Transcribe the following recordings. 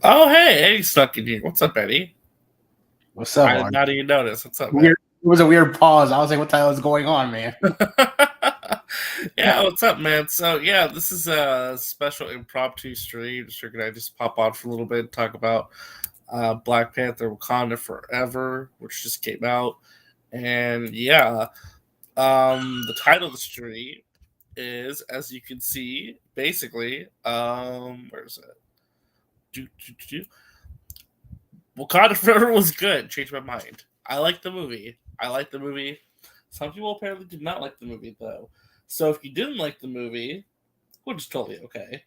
Oh, hey, Eddie stuck in here. What's up, Eddie? What's up, I did Arn? not even notice. What's up, man? Weird. It was a weird pause. I was like, "What the hell is going on, man?" Yeah, what's up, man? So, yeah, this is a special impromptu stream. Just figured I'd just pop on for a little bit and talk about Black Panther Wakanda Forever, which just came out. And yeah, the title of the stream is, as you can see, basically, where is it? Do, do, do, Wakanda Forever was good. Changed my mind. I like the movie. I like the movie. Some people apparently did not like the movie though. So if you didn't like the movie, which is totally okay,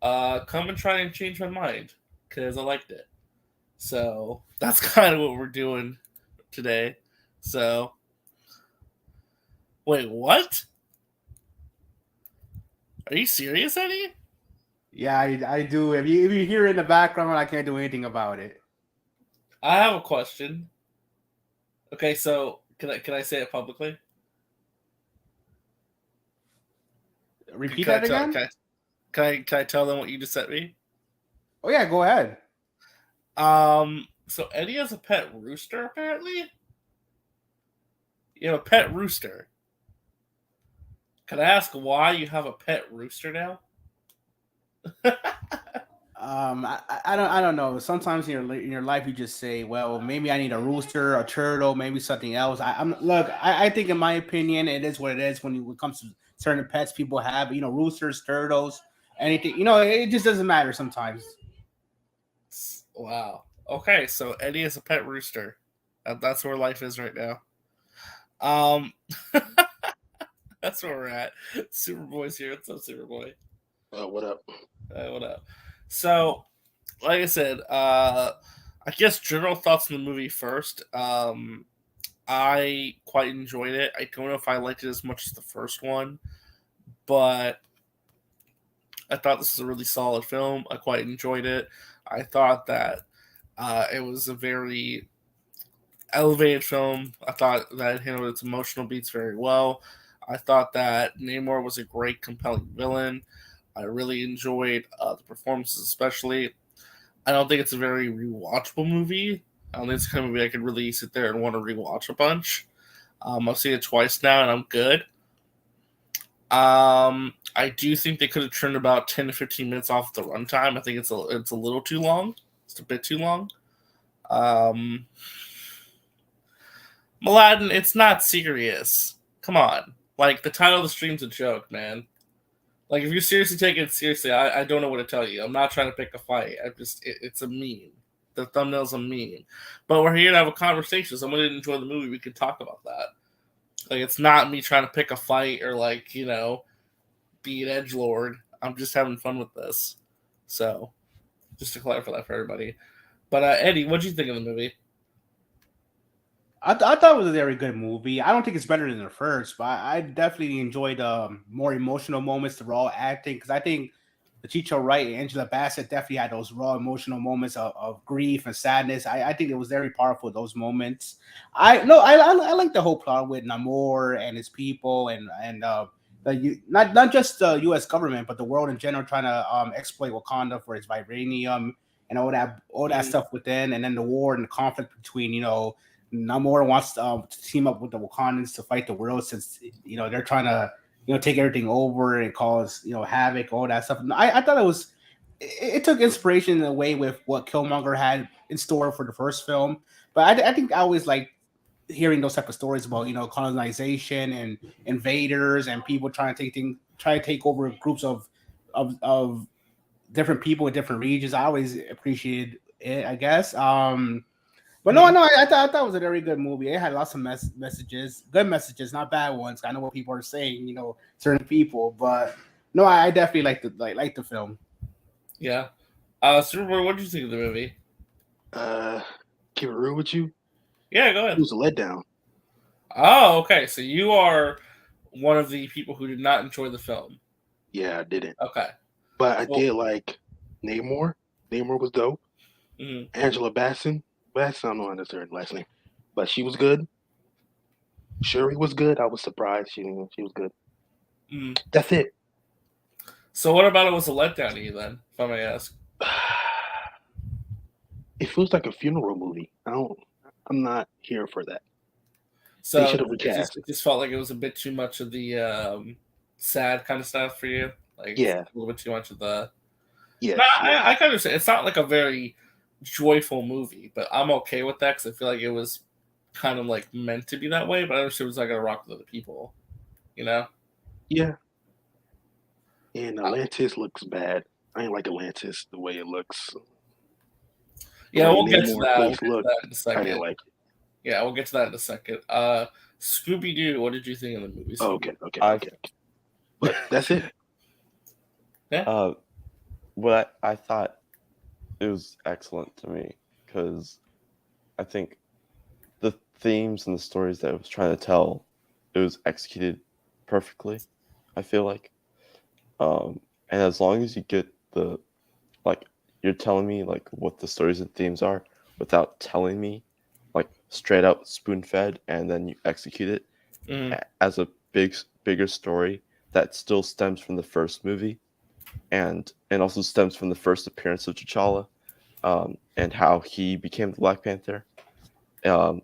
come and try and change my mind because I liked it. So that's kind of what we're doing today. So wait, what? Are you serious, Eddie? Yeah, I do. If you hear it in the background, I can't do anything about it. I have a question. Okay, so can I say it publicly? Repeat Can I that tell? again. Can I tell them what you just sent me? Oh yeah, go ahead. So Eddie has a pet rooster, apparently. You have a pet rooster. Can I ask why you have a pet rooster now? I don't know. Sometimes in your life you just say, well, maybe I need a rooster, a turtle, maybe something else. I think in my opinion, it is what it is when it comes to certain pets people have. Roosters, turtles, anything. It just doesn't matter sometimes. Wow. Okay, so Eddie is a pet rooster. That's where life is right now. Um, that's where we're at. Superboy's here. What's up, Superboy? What up? What up? So, like I said, I guess general thoughts on the movie first. I quite enjoyed it. I don't know if I liked it as much as the first one, but I thought this was a really solid film. I quite enjoyed it. I thought that it was a very elevated film. I thought that it handled its emotional beats very well. I thought that Namor was a great, compelling villain. I really enjoyed the performances, especially. I don't think it's a very rewatchable movie. I don't think it's the kind of movie I could really sit there and want to rewatch a bunch. I've seen it twice now, and I'm good. I do think they could have trimmed about 10 to 15 minutes off the runtime. I think it's a little too long. It's a bit too long. Um, Mladen, it's not serious. Come on. Like, the title of the stream's a joke, man. Like, if you're seriously taking it seriously, I don't know what to tell you. I'm not trying to pick a fight. It's a meme. The thumbnail's a meme. But we're here to have a conversation. Someone didn't enjoy the movie, we could talk about that. Like, it's not me trying to pick a fight or, like, be an edge lord. I'm just having fun with this. So, just to clarify that for everybody. But, Eddie, what'd you think of the movie? I thought it was a very good movie. I don't think it's better than the first, but I definitely enjoyed more emotional moments, the raw acting, because I think the Chicho Wright and Angela Bassett definitely had those raw emotional moments of grief and sadness. I think it was very powerful, those moments. I like the whole plot with Namor and his people and not just the U.S. government, but the world in general trying to exploit Wakanda for its vibranium and all that Mm, stuff within, and then the war and the conflict between Namor wants to team up with the Wakandans to fight the world since they're trying to take everything over and cause havoc, all that stuff. And I thought it took inspiration in a way with what Killmonger had in store for the first film, but I think I always like hearing those type of stories about colonization and invaders and people try to take over groups of different people in different regions. I always appreciated it, I guess. But no, mm. no, I thought it was a very good movie. It had lots of messages, good messages, not bad ones. I know what people are saying, certain people, but no, I definitely like the film. Yeah. Superboy, what did you think of the movie? Uh, keep it real with you. Yeah, go It ahead. was a letdown. Oh, okay. So you are one of the people who did not enjoy the film. Yeah, I didn't, Okay. but I Well, did like Namor. Namor was dope. mm, Angela Bassett, I don't know her last name, but she was good. Shuri was good. I was surprised she was good. mm. That's it. So what about it was a letdown to you then, if I may ask? it feels like a funeral movie. I'm not here for that. They So should have recast. it just felt like it was a bit too much of the sad kind of stuff for you. Like Yeah, a little bit too much of the. No, yes, yes. I can understand. It's not like a very joyful movie, but I'm okay with that because I feel like it was kind of like meant to be that way. But I understood it was not gonna rock with other people. You know. Yeah. And Atlantis looks bad. I ain't like Atlantis the way it looks. The Yeah, way we'll get to Namor that. We'll place get to looked, that in a I didn't second. like it. Yeah, we'll get to that in a second. Scooby Doo, what did you think of the movie? Oh, Scooby? okay. But that's it. Yeah. What I thought it was excellent to me because I think the themes and the stories that it was trying to tell, it was executed perfectly. I feel like, and as long as you get the like, you're telling me like what the stories and themes are without telling me, like straight out spoon fed, and then you execute it Mhm. as a bigger story that still stems from the first movie, and also stems from the first appearance of T'Challa, and how he became the Black Panther.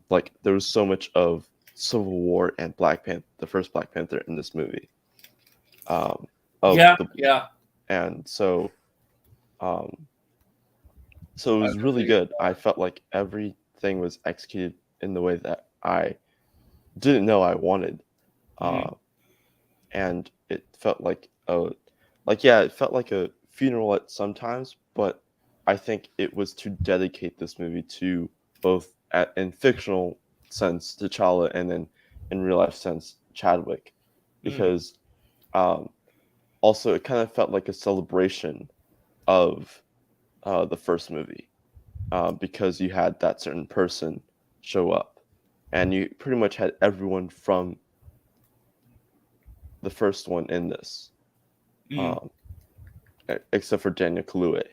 Like there was so much of Civil War and Black Panther, the first Black Panther in this movie. Yeah, The yeah. and um, so it I was really agree. good. I felt like everything was executed in the way that I didn't know I wanted, Mhm. uh, and it felt it felt like a funeral at sometimes, but I think it was to dedicate this movie to both in fictional sense T'Challa and then in real life sense Chadwick, Mhm. because um, also it kind of felt like a celebration of the first movie, because you had that certain person show up, and you pretty much had everyone from the first one in this, Mhm. um, except for Daniel Kaluuya.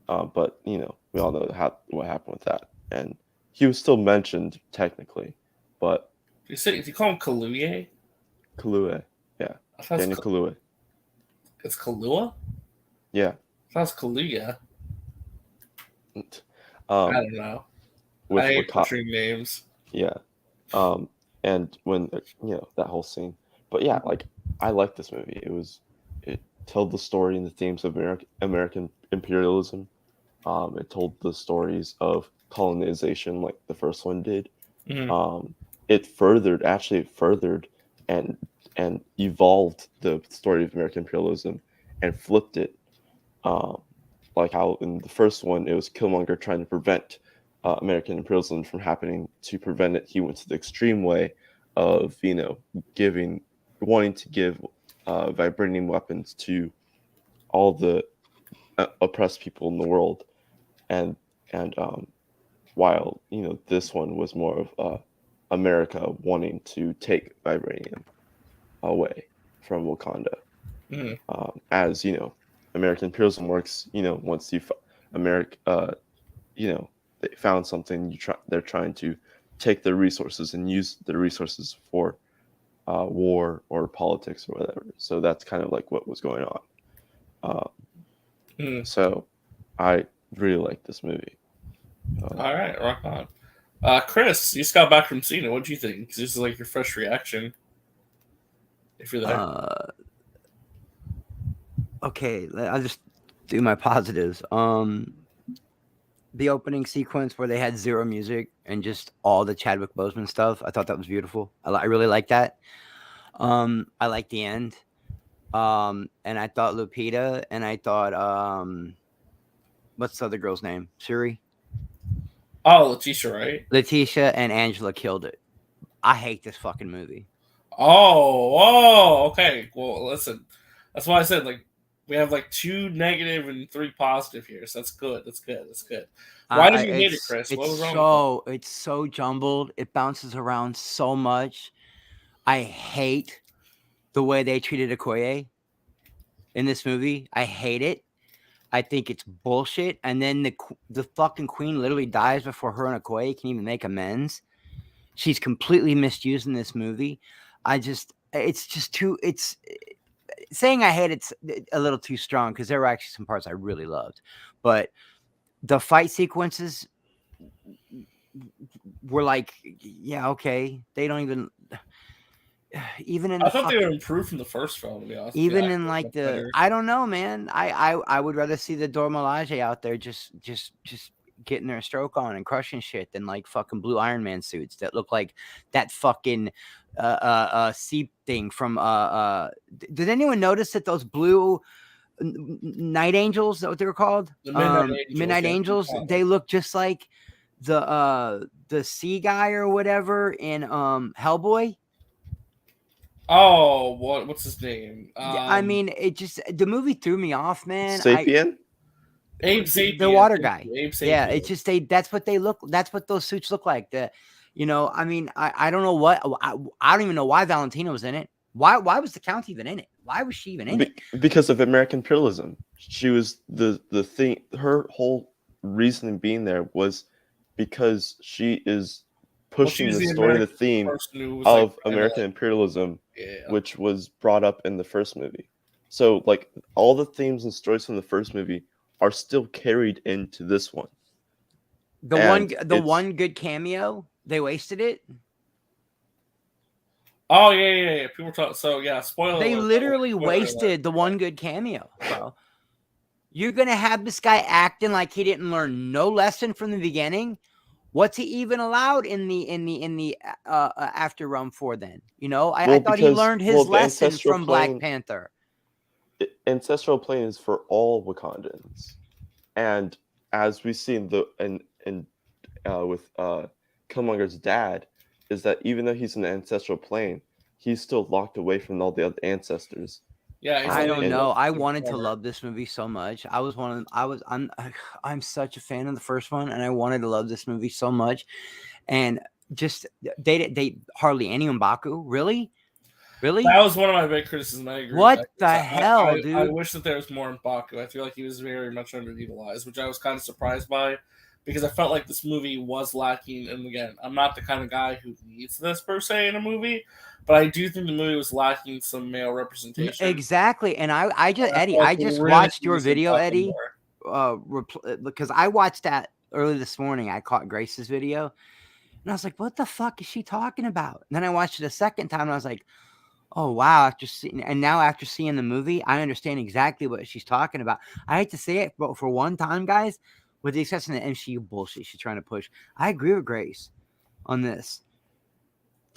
But we all know what happened with that, and he was still mentioned technically, but Do you call him Kaluuya? Kaluuya, yeah, I thought Daniel Kaluuya, it's Kalua? yeah, I thought it's Kaluuya. I um, don't know. I with hate Wakanda, butchering names. yeah, and when that whole scene, but yeah, like I like this movie. It told the story and the themes of American imperialism. It told the stories of colonization, like the first one did. Mhm. Um, it furthered and evolved the story of American imperialism and flipped it. Um, like how in the first one it was Killmonger trying to prevent American imperialism from happening. To prevent it, he went to the extreme way of giving, wanting to give vibranium weapons to all the oppressed people in the world, and while this one was more of America wanting to take vibranium away from Wakanda. Mhm. As American imperialism works. Once America, they found something, they're trying to take their resources and use the resources for war or politics or whatever. So that's kind of like what was going on. Uh, Mhm. so I really like this movie. All right, rock on. Chris, you just got back from seeing it. What do you think? 'Cause this is like your first reaction, if you're there. Okay, I'll just do my positives. The opening sequence where they had zero music and just all the Chadwick Boseman stuff, I thought that was beautiful. I really like that. I like the end. And I thought Lupita and I thought what's the other girl's name? Shuri? Oh, Letitia, right? Letitia and Angela killed it. I hate this fucking movie. Okay. Well, listen, that's why I said like we have like 2 negative and 3 positive here, so that's good. That's good. That's good. Why did you hate it, Chris? What was wrong with it? It's so jumbled. It bounces around so much. I hate the way they treated Okoye in this movie. I hate it. I think it's bullshit. And then the fucking queen literally dies before her and Okoye can even make amends. She's completely misused in this movie. It's just too. It's saying I hate it's a little too strong because there were actually some parts I really loved, but the fight sequences were like, yeah, okay. They don't even in I the thought they fucking, were improved from the first film. To be honest, even the in acting like was the, better. I don't know, man. I would rather see the Dora Milaje out there just getting their stroke on and crushing shit than like fucking blue Iron Man suits that look like that fucking sea thing from did anyone notice that those blue night angels, is that what they were called? The Midnight Angels. Midnight yeah, Angels, they look just like the sea guy or whatever in Hellboy. Oh, what's his name? I mean, it just, the movie threw me off, man. Sapien. Abe Sapien. The water guy. Abe Sapien. Yeah, it's just that's what they look. That's what those suits look like. I mean, I don't know what. I don't even know why Valentina was in it. Why was the Count even in it? Why was she even in it? Because of American imperialism. She was the thing. Her whole reason being there was because she is pushing she's the the story, the American theme person who was, of like, American imperialism, Yeah. which was brought up in the first movie. So, like, all the themes and stories from the first movie are still carried into this one. The one good cameo, they wasted it. Oh yeah. People talk. So yeah, spoiler. They alert, literally spoiler wasted alert. the one good cameo, bro. You're gonna have this guy acting like he didn't learn no lesson from the beginning. What's he even allowed in the after Run 4 then? I thought he learned his lesson from Black Panther. Ancestral plane is for all Wakandans, and as we see with Killmonger's dad, is that even though he's in the ancestral plane, he's still locked away from all the other ancestors. Yeah, I don't know. I wanted to love this movie so much. I'm such a fan of the first one, and I wanted to love this movie so much. And just they hardly any M'Baku, really. That was one of my big criticisms. I agree. What the hell, dude? I wish that there was more M'Baku. I feel like he was very much underutilized, which I was kind of surprised by, because I felt like this movie was lacking. And again, I'm not the kind of guy who needs this per se in a movie, but I do think the movie was lacking some male representation. Exactly. And I just watched your video, Eddie, because I watched that early this morning. I caught Grace's video, and I was like, "What the fuck is she talking about?" And then I watched it a second time, and I was like, "Oh wow!" After seeing the movie, I understand exactly what she's talking about. I hate to say it, but for one time, guys, with the exception of the MCU bullshit she's trying to push, I agree with Grace on this.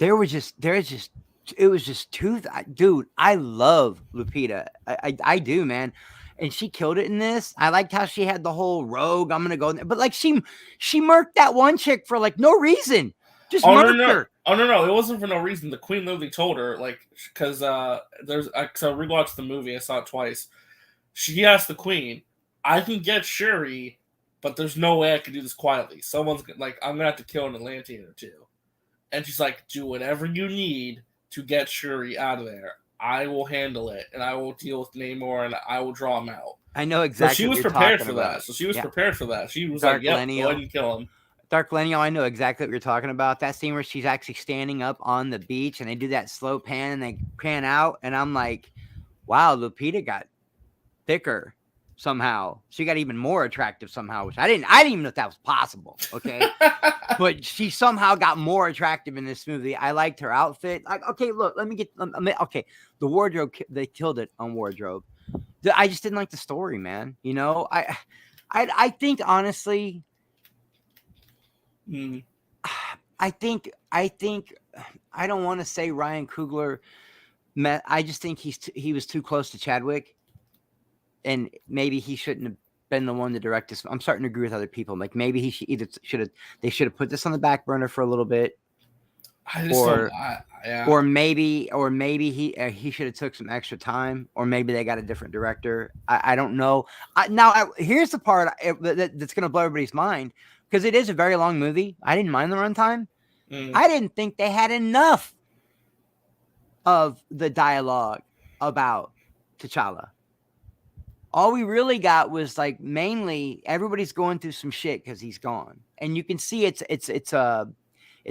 It was just too, dude. I love Lupita. I do, man. And she killed it in this. I liked how she had the whole rogue. I'm gonna go there, but like she murked that one chick for like no reason. Just murked her. Oh no! It wasn't for no reason. The Queen literally told her, like, because so I rewatched the movie. I saw it twice. She asked the Queen, "I can get Shuri, but there's no way I can do this quietly. Someone's like, I'm gonna have to kill an Atlantean or two." And she's like, "Do whatever you need to get Shuri out of there. I will handle it, and I will deal with Namor, and I will draw him out." I know exactly. So she was prepared for that. So she was prepared for that. She was like, "Yep, go ahead and kill him." Dark Lenio, I know exactly what you're talking about. That scene where she's actually standing up on the beach, and they do that slow pan, and they pan out, and I'm like, "Wow, Lupita got thicker somehow. She got even more attractive somehow, which I didn't even know if that was possible." Okay. But she somehow got more attractive in this movie. I liked her outfit. Like, okay, look, okay. The wardrobe, they killed it on wardrobe. I just didn't like the story, man. I think honestly, I think I don't want to say Ryan Coogler met. I just think he was too close to Chadwick, and maybe he shouldn't have been the one to direct this. I'm starting to agree with other people. Like maybe he they should have put this on the back burner for a little bit, or maybe he should have took some extra time, or maybe they got a different director. I don't know. Here's the part that's going to blow everybody's mind, because it is a very long movie. I didn't mind the runtime. I didn't think they had enough of the dialogue about T'Challa. All we really got was like mainly everybody's going through some shit because he's gone, and you can see it's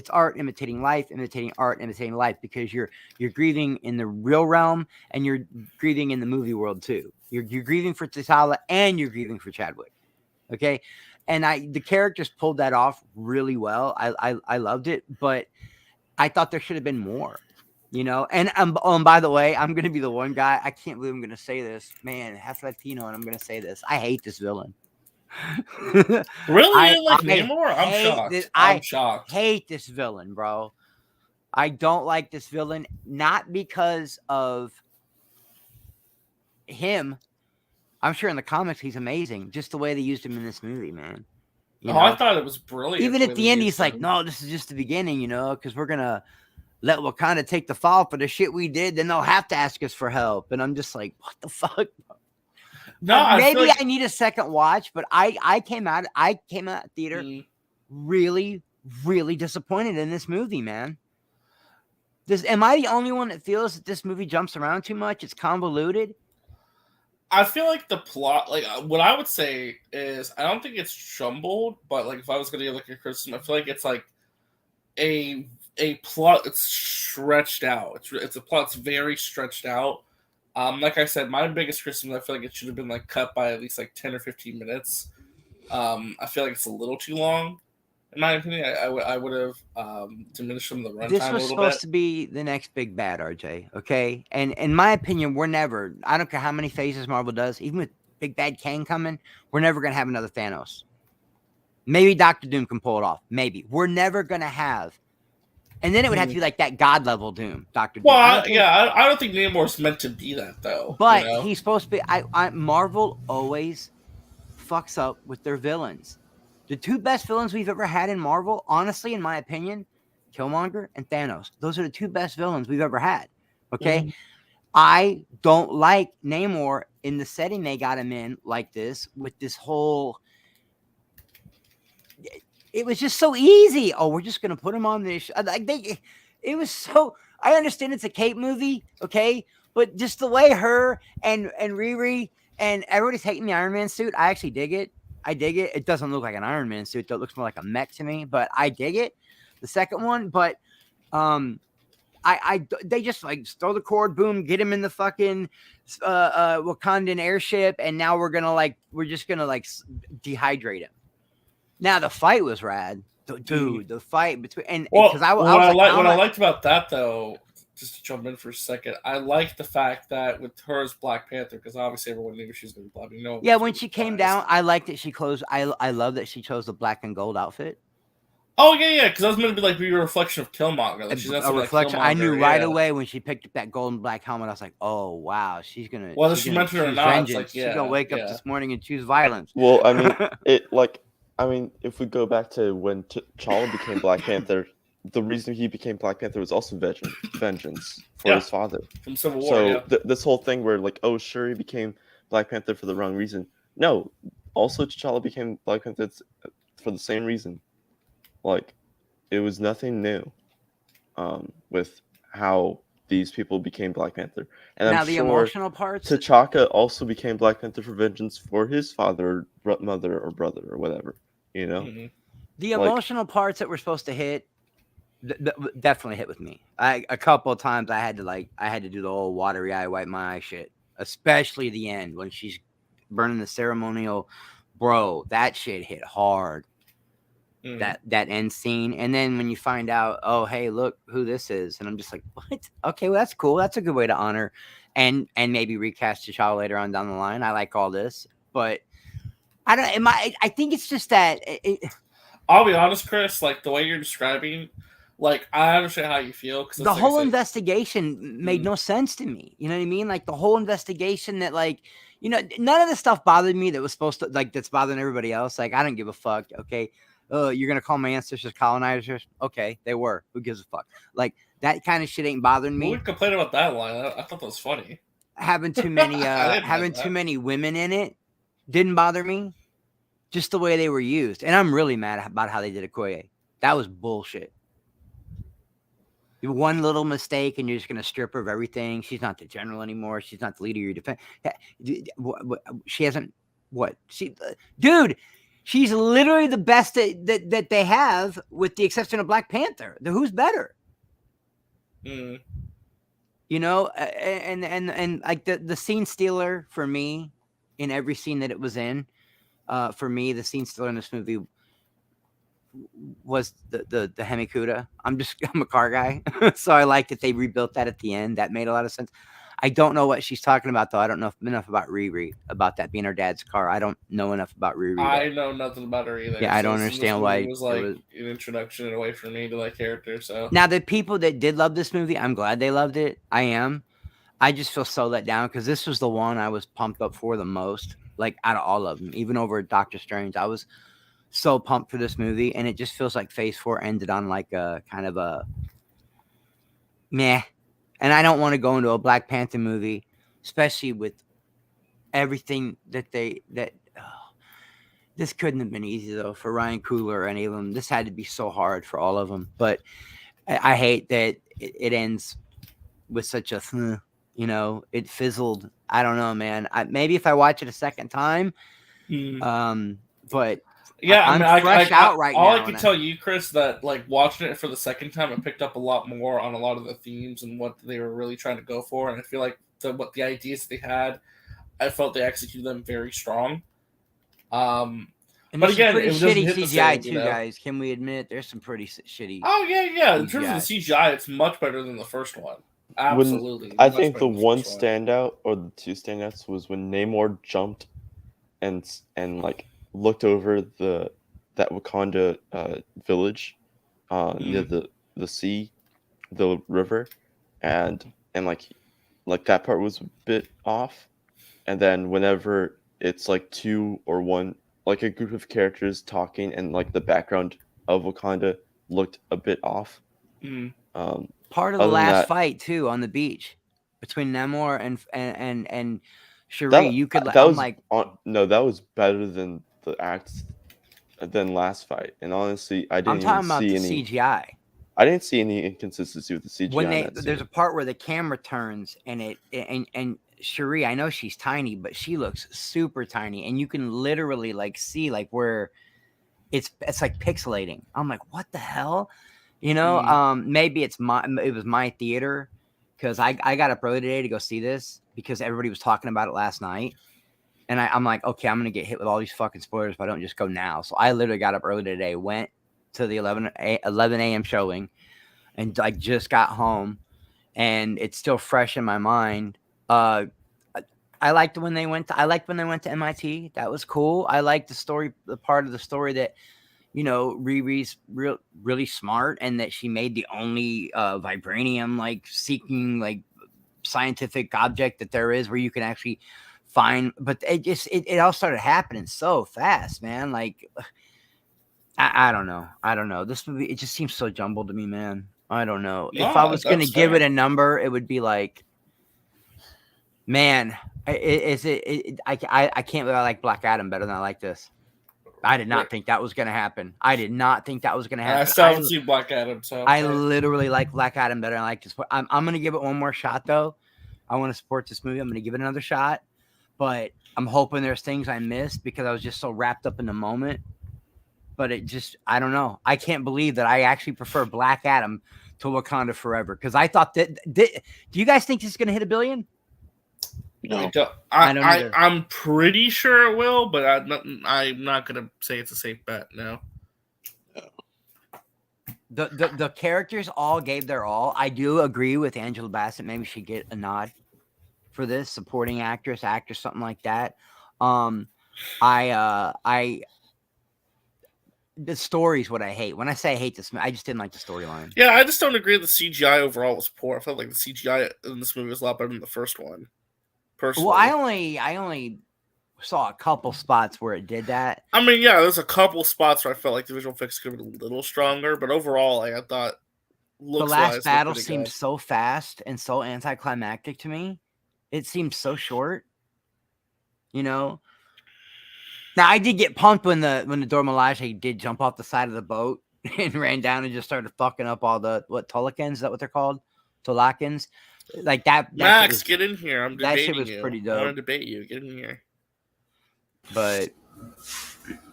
art imitating life, imitating art, imitating life, because you're grieving in the real realm and you're grieving in the movie world too. You're grieving for T'Challa and you're grieving for Chadwick, okay? and the characters pulled that off really well. I loved it, but I thought there should have been more, you know. And by the way, I'm gonna be the one guy. I can't believe I'm gonna say this, man. Half Latino, and I'm gonna say this. I hate this villain. Really, you didn't like Namor? I'm shocked. I'm shocked. Hate this villain, bro. I don't like this villain, not because of him. I'm sure in the comics he's amazing. Just the way they used him in this movie, man. You know? I thought it was brilliant. Even at the end, he's like, "No, this is just the beginning, you know, because we're gonna let Wakanda take the fall for the shit we did. Then they'll have to ask us for help." And I'm just like, "What the fuck?" No, maybe I need a second watch, but I came out theater really, really disappointed in this movie, man. Am I the only one that feels that this movie jumps around too much? It's convoluted. I feel like the plot, like what I would say is, I don't think it's jumbled, but like if I was going to give like a criticism, I feel like it's like a plot that's stretched out. It's a plot that's very stretched out. Like I said, my biggest criticism, I feel like it should have been like cut by at least like 10 or 15 minutes. I feel like it's a little too long. In my opinion, I would have diminished some of the runtime a little bit. This was supposed to be the next big bad, RJ, okay? And in my opinion, I don't care how many phases Marvel does, even with Big Bad Kang coming, we're never going to have another Thanos. Maybe Doctor Doom can pull it off. Maybe. We're never going to have. And then it would have to be like that God-level Doom, Doctor Doom. Well, I don't think Namor's meant to be that, though. But he's supposed to be... Marvel always fucks up with their villains. The two best villains we've ever had in Marvel, honestly, in my opinion, Killmonger and Thanos. Those are the two best villains we've ever had. Okay? Mm-hmm. I don't like Namor in the setting they got him in like this, with this whole... It was just so easy. Oh, we're just going to put him on this. It was so... I understand it's a cape movie, okay? But just the way her and Riri and everybody's hating the Iron Man suit, I actually dig it. I dig it. It doesn't look like an Iron Man suit. It looks more like a mech to me, but I dig it. The second one, but they just like throw the cord, boom, get him in the fucking Wakandan airship, and now we're just gonna dehydrate him. Now the fight was rad, dude. The fight between what I liked about that though, just to jump in for a second, I like the fact that with her as Black Panther, because obviously everyone knew she was going to be Black. You know, yeah, when she came down, I liked that she closed. I love that she chose the black and gold outfit. Oh yeah, because I was meant to be a reflection of Killmonger. Like, a reflection. I knew right away when she picked up that gold and black helmet. I was like, oh wow, she's gonna. Whether she mentioned it or not, it's like, she's gonna wake up this morning and choose violence. Well, I mean, if we go back to when T'Challa became Black Panther. The reason he became Black Panther was also vengeance for his father. From Civil War, so this whole thing where Shuri became Black Panther for the wrong reason. No, also T'Challa became Black Panther for the same reason. It was nothing new with how these people became Black Panther. And now I'm the sure emotional parts. T'Chaka also became Black Panther for vengeance for his father, mother, or brother, or whatever. You know, the emotional parts that we're supposed to hit. Definitely hit with me. A couple of times I had to do the old watery eye, wipe my eye shit, especially the end when she's burning the ceremonial. Bro, that shit hit hard. That end scene, and then when you find out, oh hey, look who this is, and I'm just like, what? Okay, well that's cool. That's a good way to honor, and maybe recast T'Challa later on down the line. I like all this, but I don't. I think it's just that. I'll be honest, Chris. Like the way you're describing. I understand how you feel. Cause the whole investigation made no sense to me. You know what I mean? The whole investigation that, none of the stuff bothered me that was supposed to, that's bothering everybody else. I don't give a fuck. Okay. You're going to call my ancestors colonizers? Okay. They were. Who gives a fuck? That kind of shit ain't bothering me. We complain about that line. I thought that was funny. Having too many women in it didn't bother me. Just the way they were used. And I'm really mad about how they did Okoye. That was bullshit. One little mistake and you're just going to strip her of everything. She's not the general anymore. She's not the leader of your defense. She hasn't, dude, she's literally the best that they have with the exception of Black Panther. Who's better? You know, and the scene stealer for me in every scene that it was in, for me, the scene stealer in this movie was the Hemikuda. I'm a car guy, so I like that they rebuilt that at the end. That made a lot of sense. I don't know what she's talking about though. I don't know enough about Riri, about that being her dad's car. I don't know enough about Riri. I know nothing about her either. Yeah, I don't this understand movie why it was like an introduction in a way for me to that character. So Now the people that did love this movie, I'm glad they loved it. I am. I just feel so let down because this was the one I was pumped up for the most, like out of all of them, even over Doctor Strange. I was so pumped for this movie, and it just feels like Phase 4 ended on like a kind of a meh. And I don't want to go into a Black Panther movie, especially with everything that this couldn't have been easy though for Ryan Coogler or any of them. This had to be so hard for all of them. But I hate that it ends with such a, it fizzled. I don't know, man. Maybe if I watch it a second time, but yeah, I'm fresh out right all now. I can tell you, Chris, that like watching it for the second time, I picked up a lot more on a lot of the themes and what they were really trying to go for, and I feel like what the ideas they had, I felt they executed them very strong. And but again, pretty it doesn't shitty hit the CGI same, too, guys. Can we admit there's some pretty shitty? Oh yeah. In CGI. terms of the CGI, it's much better than the first one. Absolutely. I think the one standout or the two standouts was when Namor jumped and like looked over that Wakanda village near the sea, the river, and like that part was a bit off. And then whenever it's like two or one, like a group of characters talking, and like the background of Wakanda looked a bit off. Part of the last fight too on the beach between Namor and Shuri, you could. That was better than the acts than last fight. And honestly, I didn't I'm talking about see the any CGI. I didn't see any inconsistency with the CGI. When there's a part where the camera turns and Shuri, I know she's tiny, but she looks super tiny, and you can literally like see like where it's like pixelating. I'm like, what the hell? Maybe it was my theater because I got up early today to go see this because everybody was talking about it last night. And I'm like, okay, I'm going to get hit with all these fucking spoilers if I don't just go now. So I literally got up early today, went to the 11 a.m. showing, and like just got home, and it's still fresh in my mind. I liked when they went to MIT. That was cool. I liked the part of the story that, Riri's really smart, and that she made the only vibranium like seeking like scientific object that there is where you can actually find. But it all started happening so fast, man. Like I don't know. This movie, it just seems so jumbled to me, man. I don't know. If I was going to give it a number, it would be like, man, I can't believe I like Black Adam better than I like this. I did not think that was going to happen. I still haven't seen Black Adam, so I literally like Black Adam better than I like this. I'm going to give it one more shot, though. I want to support this movie. I'm going to give it another shot, but I'm hoping there's things I missed because I was just so wrapped up in the moment. But I don't know. I can't believe that I actually prefer Black Adam to Wakanda Forever because I thought that. Do you guys think this is going to hit $1 billion? No. I'm pretty sure it will, but I'm not going to say it's a safe bet. No. The characters all gave their all. I do agree with Angela Bassett. Maybe she'd get a nod for this supporting actress, something like that. The story's what I hate. When I say I hate this, I just didn't like the storyline. Yeah, I just don't agree that the CGI overall was poor. I felt like the CGI in this movie was a lot better than the first one. Personally. Well, I only saw a couple spots where it did that. I mean, yeah, there's a couple spots where I felt like the visual effects could have been a little stronger, but overall, I thought the last battle seemed so fast and so anticlimactic to me. It seemed so short. Now I did get pumped when the Dora Milaje did jump off the side of the boat and ran down and just started fucking up all the Tulakans. Is that what they're called? Tulakans? Like that. Max, get in here. I'm debating you. That shit was pretty dope. I want to debate you. Get in here. But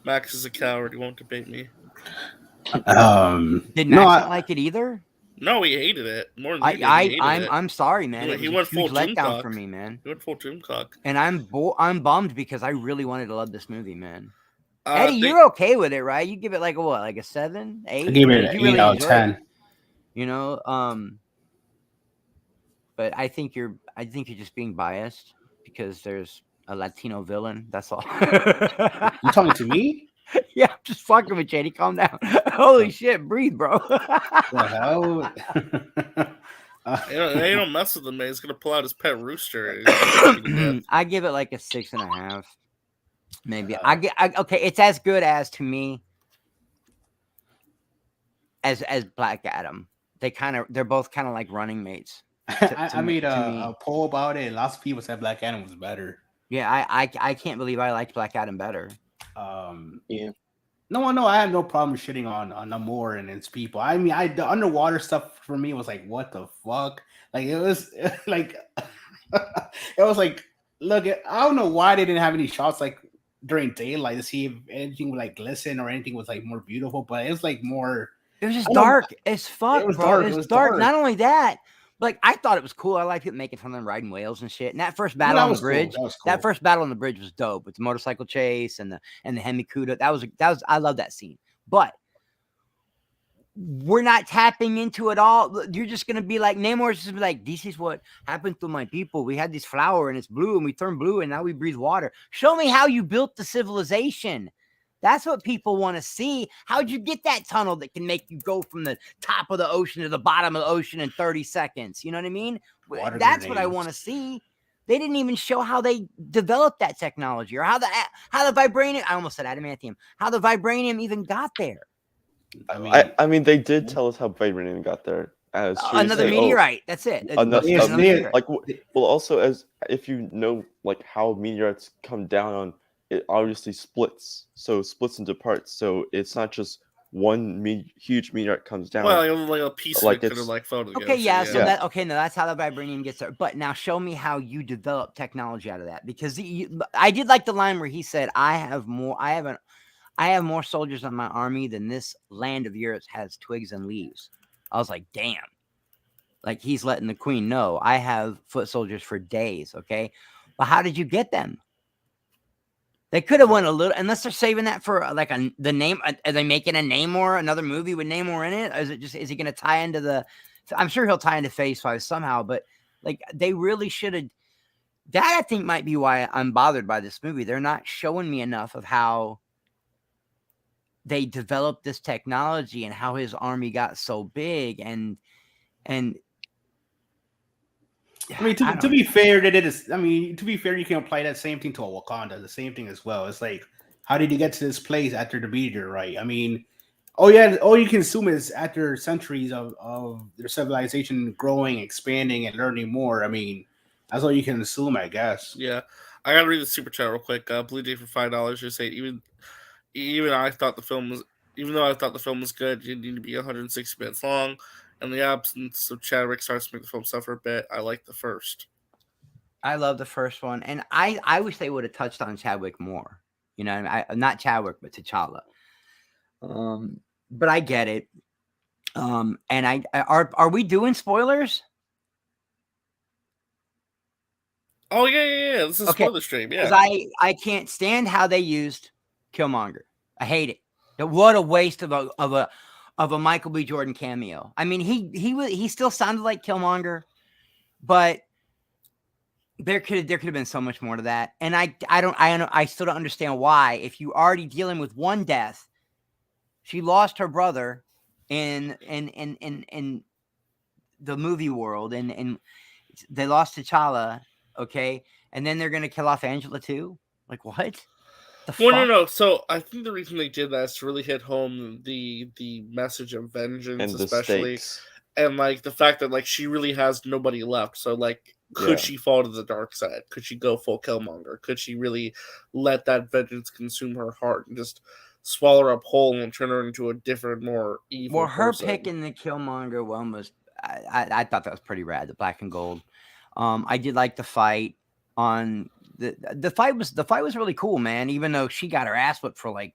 Max is a coward. He won't debate me. Did Max not like it either? No, he hated it more than I'm sorry, man. He went full letdown for me, man. He went full Doomcock. And I'm bummed because I really wanted to love this movie, man. Eddie, They- you're okay with it, right? You give it like a what, like a 7, 8? I gave it Did an you 8 really out of enjoy 10. it? You know, but I think you're just being biased because there's a Latino villain. That's all. You talking to me? Yeah, I'm just fucking with JD. Calm down. Holy shit, breathe, bro. The hell? they don't mess with him, man. He's gonna pull out his pet rooster. And he's gonna get- I give it like a 6.5. Maybe okay. It's as good as to me as Black Adam. They're both kind of like running mates. I made to a me. poll about it, and lots of people said Black Adam was better. Yeah, I can't believe I liked Black Adam better. Yeah. No, I have no problem shitting on Namor and his people. I mean, the underwater stuff for me was like, what the fuck? Like it was like it was like, look, I don't know why they didn't have any shots like during daylight to see if anything would like glisten or anything was like more beautiful, but it was like more. It was just I don't know. dark as fuck, It was bro. dark. It was dark. Not only that, like I thought it was cool. I liked people making fun of them riding whales and shit. And that first battle on the bridge, That was cool. that first battle on the bridge was dope with the motorcycle chase and the Hemikuda. That was I love that scene. But we're not tapping into it all. You're just gonna be like Namor's just be like, this is what happened to my people. We had this flower and it's blue and we turned blue and now we breathe water. Show me how you built the civilization. That's what people want to see. How'd you get that tunnel that can make you go from the top of the ocean to the bottom of the ocean in 30 seconds? You know what I mean? That's what I want to see. They didn't even show how they developed that technology or how the vibranium. I almost said adamantium. How the vibranium even got there. I mean, they did tell us how vibranium got there. As Another meteorite. That's it. Another meteorite. like, well, also as if you know, like how meteorites come down on, it obviously splits. So it splits into parts. So it's not just one huge meteorite comes down. Well, like a piece like of it could like fell together. Okay, yeah. So yeah. no, that's how the vibranium gets there. But now show me how you develop technology out of that, because I did like the line where he said, I have more soldiers on my army than this land of yours has twigs and leaves. I was like, damn. Like he's letting the queen know I have foot soldiers for days. Okay. But how did you get them? They could have went a little, unless they're saving that for like the name. Are they making a Namor, another movie with Namor in it? Or is he going to tie into I'm sure he'll tie into Phase 5 somehow, but like they really should have. That I think might be why I'm bothered by this movie. They're not showing me enough of how they developed this technology and how his army got so big and I mean, to be fair, to be fair, you can apply that same thing to a Wakanda, the same thing as well. It's like, how did he get to this place after the meteor, right? I mean, all you can assume is after centuries of their civilization growing, expanding, and learning more. I mean, that's all you can assume, I guess. Yeah, I gotta read the super chat real quick. Blue Jay for $5 just saying even I thought the film was, even though I thought the film was good, it didn't need to be 160 minutes long. In the absence of Chadwick starts to make the film suffer a bit. I like the first. I love the first one, and I wish they would have touched on Chadwick more. You know, not Chadwick, but T'Challa. But I get it. And are we doing spoilers? Oh yeah. This is spoiler stream. Yeah, because I can't stand how they used Killmonger. I hate it. What a waste of a Michael B. Jordan cameo. I mean, he still sounded like Killmonger, but there could have been so much more to that. And I still don't understand why, if you already dealing with one death, she lost her brother in the movie world, and they lost T'Challa, okay, and then they're gonna kill off Angela too. Like what? No. So I think the reason they did that is to really hit home the message of vengeance, and especially, and like the fact that like she really has nobody left. So like, could she fall to the dark side? Could she go full Killmonger? Could she really let that vengeance consume her heart and just swallow her up whole and turn her into a different, more evil? Well, her person? picking the Killmonger one was, I thought that was pretty rad. The black and gold. I did like the fight on. The fight was really cool, man. Even though she got her ass whipped for like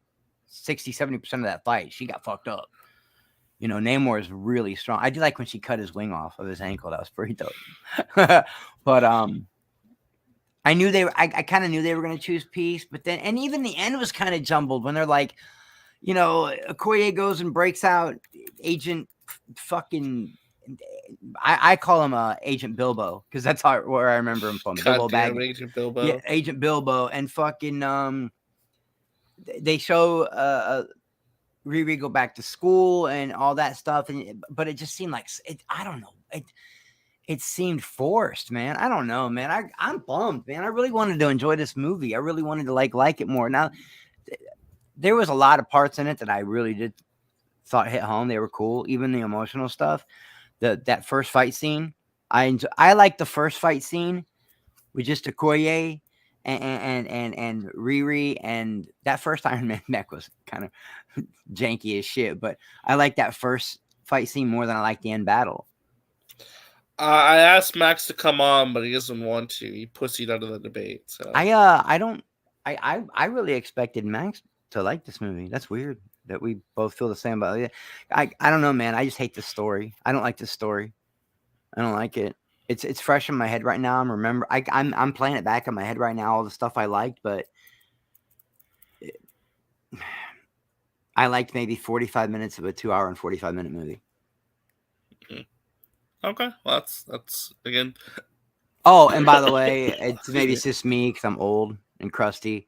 60-70% of that fight, she got fucked up. You know, Namor is really strong. I did like when she cut his wing off of his ankle. That was pretty dope. But I knew they were. I kind of knew they were going to choose peace, but then, and even the end was kind of jumbled when they're like, you know, Okoye goes and breaks out Agent fucking. I call him Agent Bilbo because that's where I remember him from. Bilbo Goddamn Baggins. Agent Bilbo. Yeah, Agent Bilbo, and fucking they show Riri go back to school and all that stuff, but it just seemed like I don't know. It seemed forced, man. I don't know, man. I'm bummed, man. I really wanted to enjoy this movie. I really wanted to like it more. Now, there was a lot of parts in it that I really did thought hit home. They were cool, even the emotional stuff. That first fight scene, I liked the first fight scene with just Okoye and Riri, and that first Iron Man mech was kind of janky as shit. But I like that first fight scene more than I like the end battle. I asked Max to come on, but he doesn't want to. He pussied out of the debate. So I really expected Max to like this movie. That's weird that we both feel the same about it. I don't know, man. I just hate this story. I don't like this story. I don't like it. It's fresh in my head right now. I'm playing it back in my head right now, all the stuff I liked, but I liked maybe 45 minutes of a 2-hour and 45-minute movie. okay, well that's again. Oh, and by the way, it's maybe it's just me because I'm old and crusty,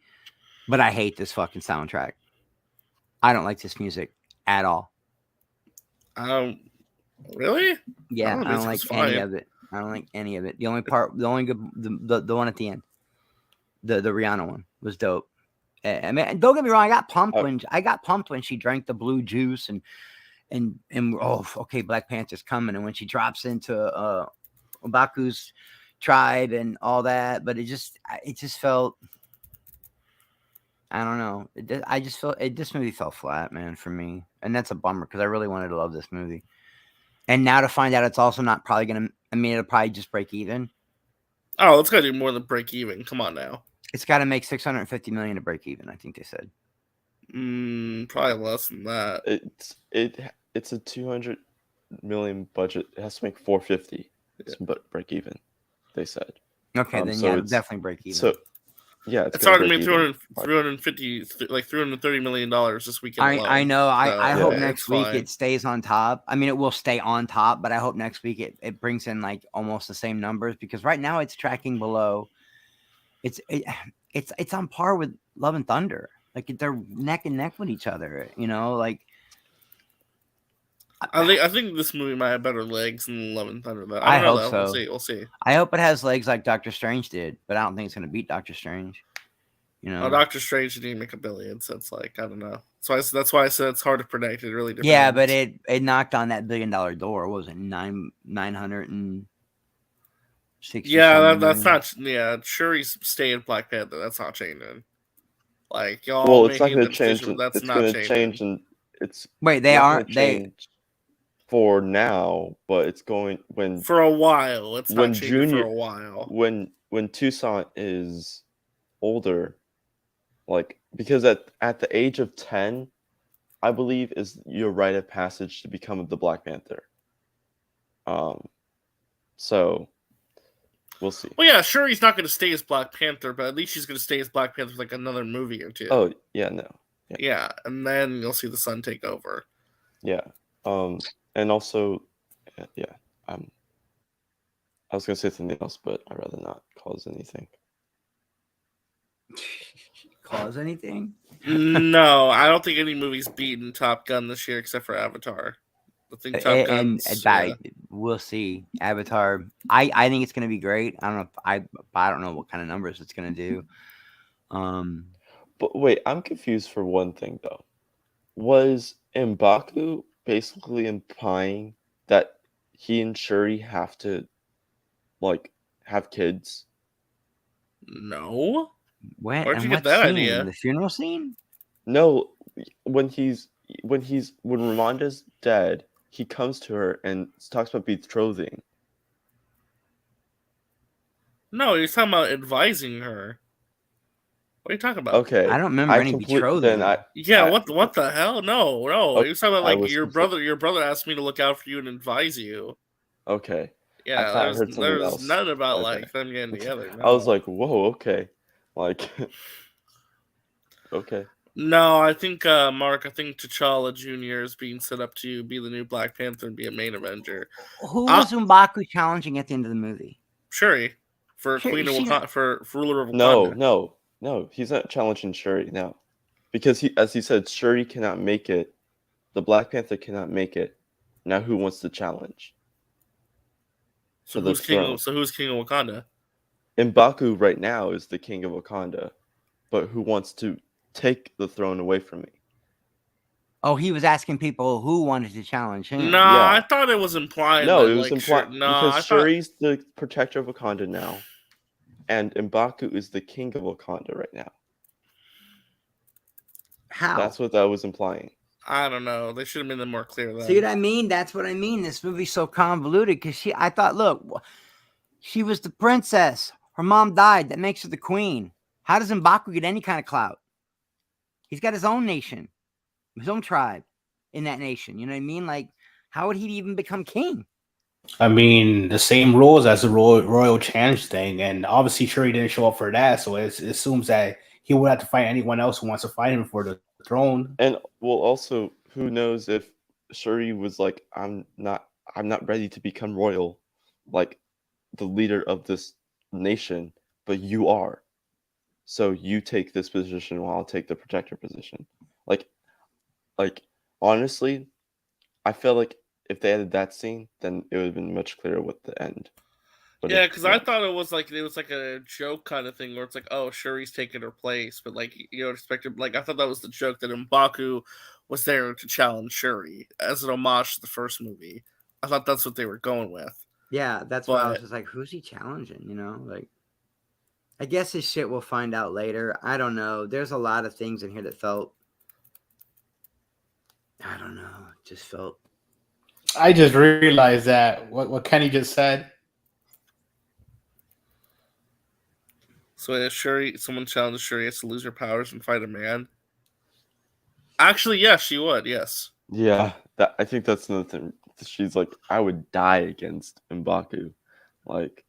but I hate this fucking soundtrack. I don't like this music at all. Really? Yeah, I don't like any of it. I don't like any of it. The only good, the one at the end, the Rihanna one was dope. I mean, don't get me wrong. I got pumped when she drank the blue juice and oh, okay, Black Panther's coming, and when she drops into Mbaku's tribe and all that, but it just felt, I don't know. I just felt this movie fell flat, man, for me, and that's a bummer because I really wanted to love this movie. And now to find out it's also not probably gonna. I mean, it'll probably just break even. Oh, it's gotta do more than break even. Come on now. It's got to make $650 million to break even. I think they said. Probably less than that. It's a $200 million budget. It has to make $450, but break even. They said. Okay, then so yeah, it'll definitely break even. So yeah, it's already made $330 million this weekend. I know. I hope next week it stays on top. I mean, it will stay on top, but I hope next week it brings in like almost the same numbers because right now it's tracking below. It's on par with Love and Thunder. Like they're neck and neck with each other. You know, like. I think this movie might have better legs than Love and Thunder. Though. I hope so. We'll see. I hope it has legs like Doctor Strange did, but I don't think it's going to beat Doctor Strange. You know, Doctor Strange didn't make $1 billion, so it's like I don't know. So that's why I said it's hard to predict. It really depends. Yeah, but it knocked on that $1 billion door. What was it 960? Yeah, that's not. Yeah, Shuri's staying Black Panther. That's not changing. Like y'all. Well, it's not going to change. That's it's not going to change, and it's they aren't for now, but it's going when for a while. It's when not changing for a while. When Toussaint is older, like because at the age of 10, I believe is your rite of passage to become the Black Panther. So we'll see. Well, yeah, sure, he's not going to stay as Black Panther, but at least he's going to stay as Black Panther for like another movie or two. Oh yeah, no. Yeah, and then you'll see the Sun take over. Yeah. And also, yeah, I was gonna say something else, but I'd rather not cause anything. Cause anything? No, I don't think any movie's beaten Top Gun this year except for Avatar. I think Top Gun. We'll see. Avatar. I think it's gonna be great. I don't know. I don't know what kind of numbers it's gonna do. But wait, I'm confused for one thing though. Was M'Baku basically implying that he and Shuri have to like have kids? No. Where'd you get that idea? The funeral scene? No, when Ramonda's dead, he comes to her and talks about betrothing. No, he's talking about advising her. What are you talking about? Okay, I don't remember any betrothing. What the hell? No. He was talking about like your brother. Your brother asked me to look out for you and advise you. Okay. Yeah, thought I heard something there's else. none about Okay. like them getting together. I was no. like, whoa, okay, like, okay. No, I think Mark. I think T'Challa Jr. is being set up to be the new Black Panther and be a main Avenger. Who was M'Baku challenging at the end of the movie? Shuri for Shuri- Queen of she Wakanda, not- for ruler of No, Wakanda. no, he's not challenging Shuri now, because as he said, Shuri cannot make it. The Black Panther cannot make it. Now, who wants to challenge So for the who's king? throne? Who's king of Wakanda? M'Baku right now is the king of Wakanda, but who wants to take the throne away from me? Oh, he was asking people who wanted to challenge him. No, Yeah. I thought it was implying No, that it was like implied no, because I thought Shuri's the protector of Wakanda now, and M'Baku is the king of Wakanda right now. How? That's what that was implying. I don't know. They should have made it more clear. Then. See what I mean? That's what I mean. This movie's so convoluted because I thought, look, she was the princess. Her mom died. That makes her the queen. How does M'Baku get any kind of clout? He's got his own nation, his own tribe in that nation. You know what I mean? Like, how would he even become king? I mean, the same rules as the royal challenge thing, and obviously Shuri didn't show up for that, so it assumes that he would have to fight anyone else who wants to fight him for the throne. And well, also, who knows if Shuri was like, I'm not ready to become royal, like the leader of this nation, but you are. So you take this position while I'll take the protector position. Like honestly, I feel like if they added that scene, then it would have been much clearer what the end. But Yeah, because I thought it was like a joke kind of thing where it's like, oh, Shuri's taking her place, but like you know, expected like I thought that was the joke that M'Baku was there to challenge Shuri as an homage to the first movie. I thought that's what they were going with. Yeah, that's why I was just like, who's he challenging? You know, like, I guess his shit we'll find out later. I don't know. There's a lot of things in here that felt, I don't know, just felt. I just realized that what Kenny just said. So if Shuri, someone challenges Shuri, has to lose her powers and fight a man. Actually, yes, she would. Yes. yeah, I think that's another thing. She's like, I would die against M'Baku, like.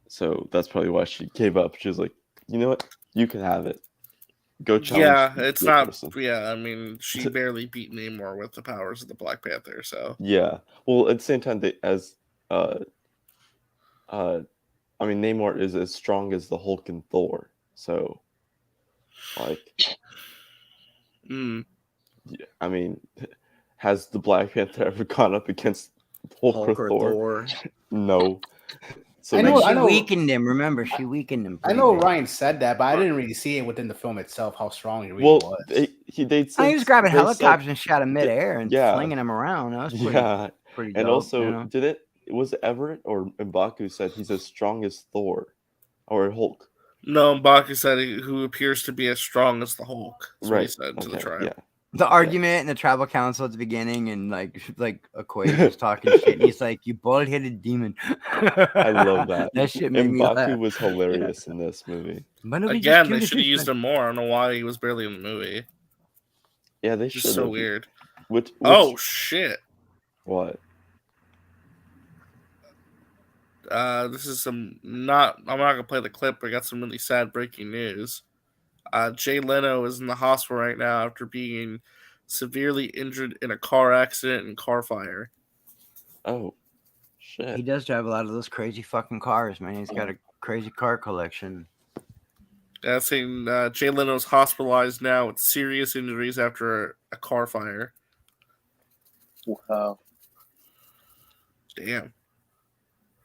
So that's probably why she gave up. She was like, you know what? You can have it. Go challenge. Yeah, it's not. Person. Yeah, I mean, she barely beat Namor with the powers of the Black Panther. So yeah. Well, at the same time, I mean, Namor is as strong as the Hulk and Thor. So, like, yeah, I mean, has the Black Panther ever gone up against Hulk or Thor? No. So I know. She weakened him. Remember, she weakened him. I know bad. Ryan said that, but I didn't really see it within the film itself how strong he really was. He was grabbing helicopters and shot him midair and flinging him around. That was pretty and dope, also, you know? Was it Everett or M'Baku said he's as strong as Thor or Hulk? No, M'Baku said who appears to be as strong as the Hulk. That's what he said to the tribe. Yeah. The argument in the tribal council at the beginning, and like Okoye was talking shit. And he's like, "You bald-headed demon." I love that. That shit made me laugh. M'Baku was hilarious in this movie. Again, they should have used him more. I don't know why he was barely in the movie. Yeah, they should. So weird. Which oh shit! What? This is some not. I'm not gonna play the clip. But I got some really sad breaking news. Jay Leno is in the hospital right now after being severely injured in a car accident and car fire. Oh, shit. He does drive a lot of those crazy fucking cars, man. He's got a crazy car collection. Saying Jay Leno's hospitalized now with serious injuries after a car fire. Wow. Damn.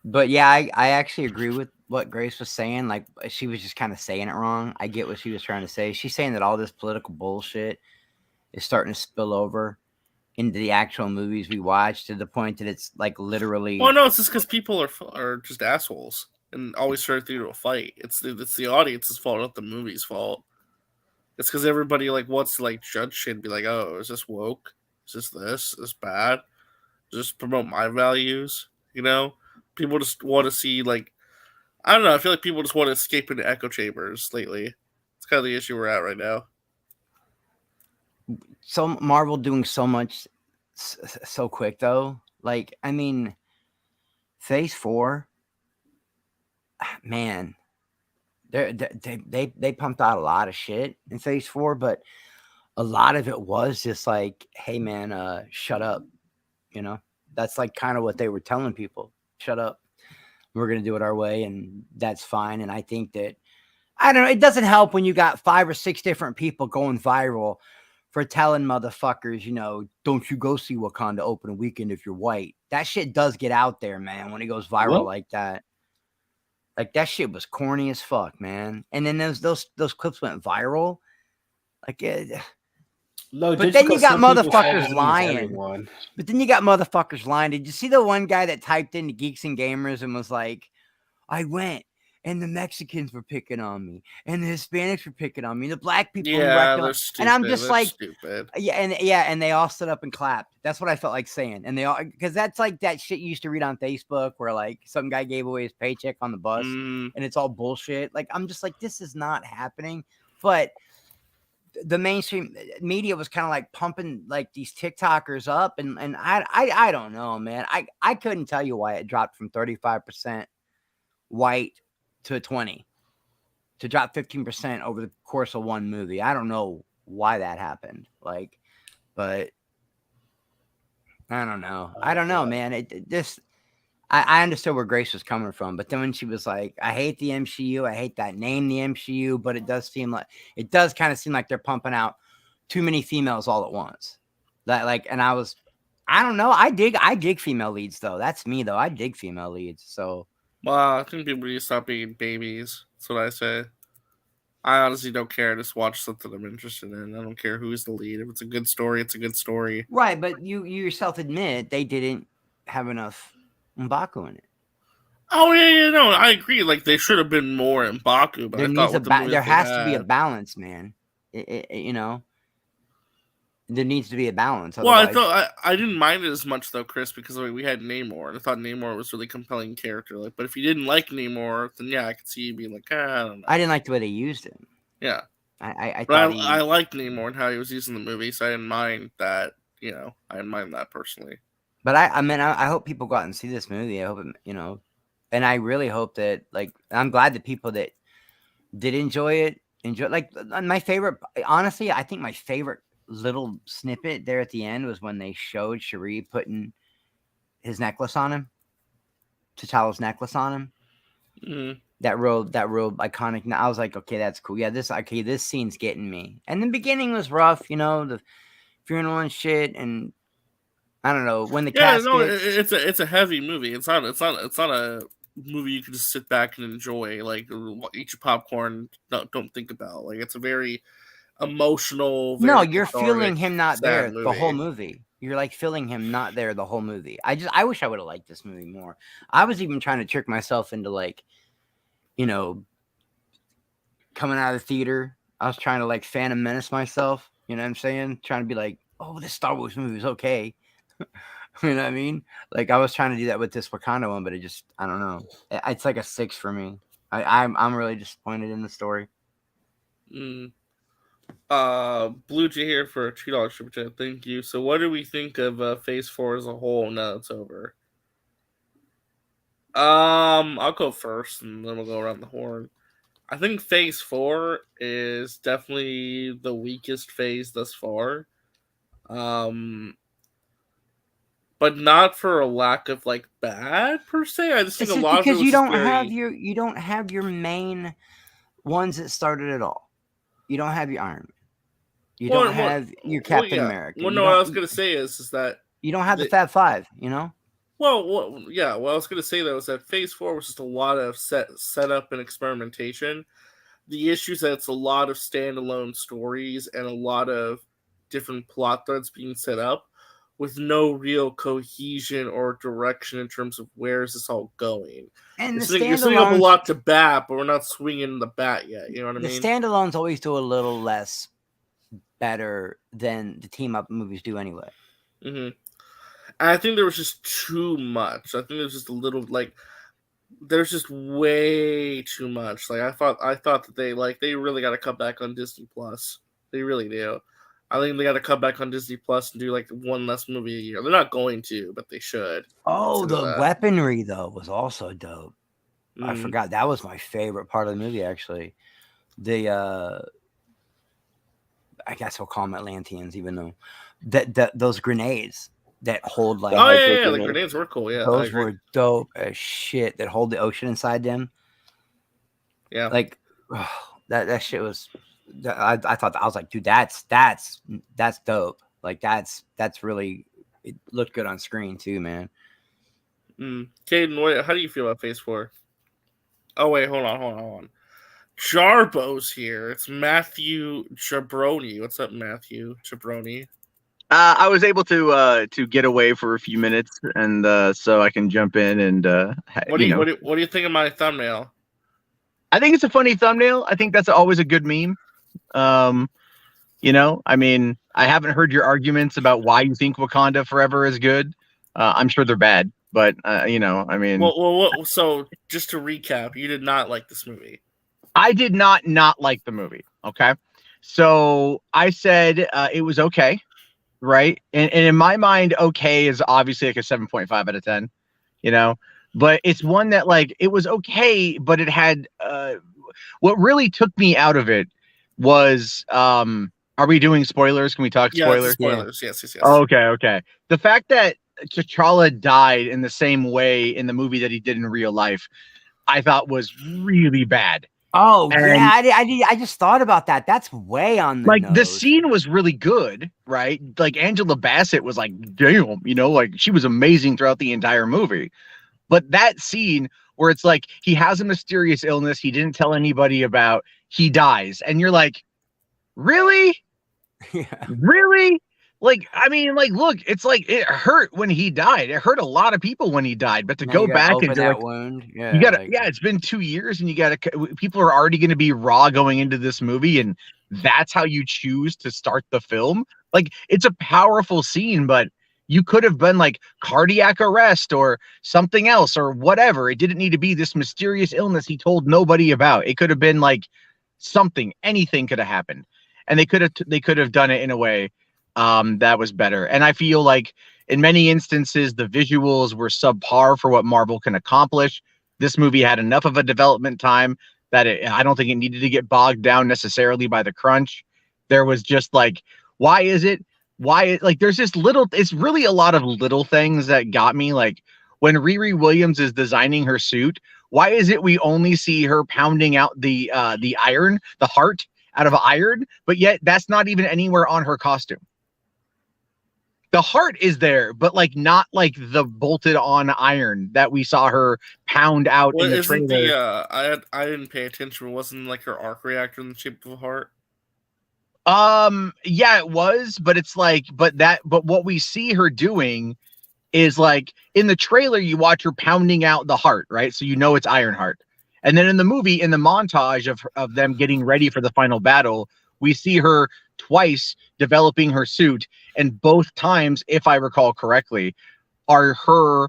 But yeah, I actually agree with what Grace was saying. Like, she was just kind of saying it wrong. I get what she was trying to say. She's saying that all this political bullshit is starting to spill over into the actual movies we watch to the point that it's like literally. Well, no, it's just because people are just assholes and always try to do a fight. It's the audience's fault, not the movie's fault. It's because everybody like wants to like judge shit and be like, oh, is this woke? Is this bad? Just promote my values, you know? People just want to see like, I don't know. I feel like people just want to escape into echo chambers lately. It's kind of the issue we're at right now. So Marvel doing so much so quick though. Like, I mean, Phase 4, man, they pumped out a lot of shit in Phase 4, but a lot of it was just like, hey man, shut up. You know, that's like kind of what they were telling people. Shut up. We're gonna do it our way, and that's fine. And I think that I don't know. It doesn't help when you got 5 or 6 different people going viral for telling motherfuckers, don't you go see Wakanda open weekend if you're white. That shit does get out there, man, when it goes viral What? like that. Like that shit was corny as fuck, man. And then those clips went viral. Like, No, but just then you because got some people said motherfuckers it means lying. everyone. But then you got motherfuckers lying. Did you see the one guy that typed into Geeks and Gamers and was like, I went and the Mexicans were picking on me and the Hispanics were picking on me, the black people were Yeah, wrecking they're on-" stupid. And I'm just They're like, stupid. and they all stood up and clapped. That's what I felt like saying. And they all, because that's like that shit you used to read on Facebook where like some guy gave away his paycheck on the bus Mm, and it's all bullshit. Like, I'm just like, this is not happening. But the mainstream media was kind of like pumping like these TikTokers up, and I don't know, man. I couldn't tell you why it dropped from 35% white to 20 to drop 15% over the course of one movie. I don't know why that happened. Like, but I don't know. I don't know, man. It just I understood where Grace was coming from, but then when she was like, I hate the MCU, I hate that name, the MCU, but it does kind of seem like they're pumping out too many females all at once. That like, and I don't know. I dig female leads though. That's me though. I dig female leads. So well, I think people need to stop being babies. That's what I say. I honestly don't care. I just watch something I'm interested in. I don't care who's the lead. If it's a good story, it's a good story. right, but you yourself admit they didn't have enough M'Baku in it. Oh yeah, no, I agree. Like they should have been more in Baku, but There I needs thought a with the movie there that they has to be a had- balance, man. There needs to be a balance. Well, I Otherwise, thought I didn't mind it as much though, Chris, because we had Namor, and I thought Namor was a really compelling character. Like, but if you didn't like Namor, then yeah, I could see you being like, I don't know. I didn't like the way they used him. Yeah, I but thought I liked Namor and how he was used in the movie, so I didn't mind that. I didn't mind that personally. But I mean, I hope people go out and see this movie. I hope and I really hope that like I'm glad that people that did enjoy like my favorite. Honestly, I think my favorite little snippet there at the end was when they showed Cherie putting his necklace on him, T'Challa's necklace on him. Mm. That real iconic. I was like, okay, that's cool. Yeah, this scene's getting me. And the beginning was rough, the funeral and shit, and I don't know when the Yeah, no, casket. it's a heavy movie. It's not a movie you can just sit back and enjoy. Like eat your popcorn. Don't think about. Like it's a very emotional, No, very you're feeling cathartic, him not sad there the whole movie. movie. You're like feeling him not there the whole movie. I wish I would have liked this movie more. I was even trying to trick myself into like, coming out of the theater. I was trying to like Phantom Menace myself. You know what I'm saying? Trying to be like, oh, this Star Wars movie is okay. You know what I mean? Like I was trying to do that with this Wakanda one, but I don't know. It's like a 6 for me. I'm really disappointed in the story. Mm. Blue Jay here for a $2 super chat. Thank you. So, what do we think of Phase 4 as a whole now it's over? I'll go first, and then we'll go around the horn. I think Phase 4 is definitely the weakest phase thus far. But not for a lack of like bad per se. I just think It's a just lot of it because was you just don't have very. you don't have your main ones that started it all. You don't have your Iron Man. You don't have your Captain Yeah. America. Well, You no, what I don't was gonna say is that you don't have the the, Fab Five. yeah. What I was gonna say though is that Phase 4 was just a lot of setup and experimentation. The issue is that it's a lot of standalone stories and a lot of different plot threads being set up with no real cohesion or direction in terms of where is this all going. And You're setting up a lot to bat, but we're not swinging the bat yet. You know what I the mean? standalones always do a little less better than the team up movies do anyway. Mm-hmm. And I think there was just too much. I think there was just a little like there's just way too much. Like I thought that they really got to cut back on Disney Plus. They really do. I think they got to come back on Disney Plus and do like one less movie a year. They're not going to, but they should. Oh, Consider the that. weaponry though was also dope. I Mm. forgot that was my favorite part of the movie. Actually, the I guess we'll call them Atlanteans, even though those grenades that hold like Oh yeah, the grenades. grenades were cool. Yeah, I those agree. were dope as shit. That hold the ocean inside them. Yeah, Like that shit was. I thought I was like, dude, that's dope. Like that's really. It looked good on screen too, man. Caden, how do you feel about Phase 4? Oh wait, hold on. Jarbo's here. It's Matthew Jabroni. What's up, Matthew Jabroni? I was able to get away for a few minutes, and so I can jump in and What do you think of my thumbnail? I think it's a funny thumbnail. I think that's always a good meme. I mean, I haven't heard your arguments about why you think Wakanda Forever is good. I'm sure they're bad, but I mean, so just to recap, you did not like this movie. I did not like the movie. Okay, so I said it was okay, right? And in my mind, okay is obviously like a 7.5 out of 10, but it's one that like it was okay, but it had what really took me out of it was are we doing spoilers? Can we talk spoilers? Spoilers. Yes. Okay. The fact that T'Challa died in the same way in the movie that he did in real life, I thought was really bad. Oh, yeah, I just thought about that. That's way on the nose. The scene was really good, right? Like Angela Bassett was like, damn, like she was amazing throughout the entire movie. But that scene where it's like he has a mysterious illness he didn't tell anybody about, he dies, and you're like, really? Yeah. Really? Like, I mean, like, look, it's like it hurt when he died. It hurt a lot of people when he died. But to go back and that wound, you gotta, it's been 2 years, and people are already going to be raw going into this movie, and that's how you choose to start the film. Like, it's a powerful scene, but you could have been like cardiac arrest or something else or whatever. It didn't need to be this mysterious illness he told nobody about. It could have been like anything could have happened, and they could have done it in a way that was better. And I feel like in many instances the visuals were subpar for what Marvel can accomplish. This movie had enough of a development time that I don't think it needed to get bogged down necessarily by the crunch. There was just like, there's just it's really a lot of little things that got me. Like when Riri Williams is designing her suit, why is it we only see her pounding out the iron, the heart out of iron, but yet that's not even anywhere on her costume? The heart is there, but like not like the bolted on iron that we saw her pound out in the trailer. I didn't pay attention. Wasn't like her arc reactor in the shape of a heart? Yeah, it was, but it's like, but what we see her doing is like in the trailer, you watch her pounding out the heart, right? So it's Ironheart. And then in the movie, in the montage of them getting ready for the final battle, we see her twice developing her suit, and both times, if I recall correctly, are her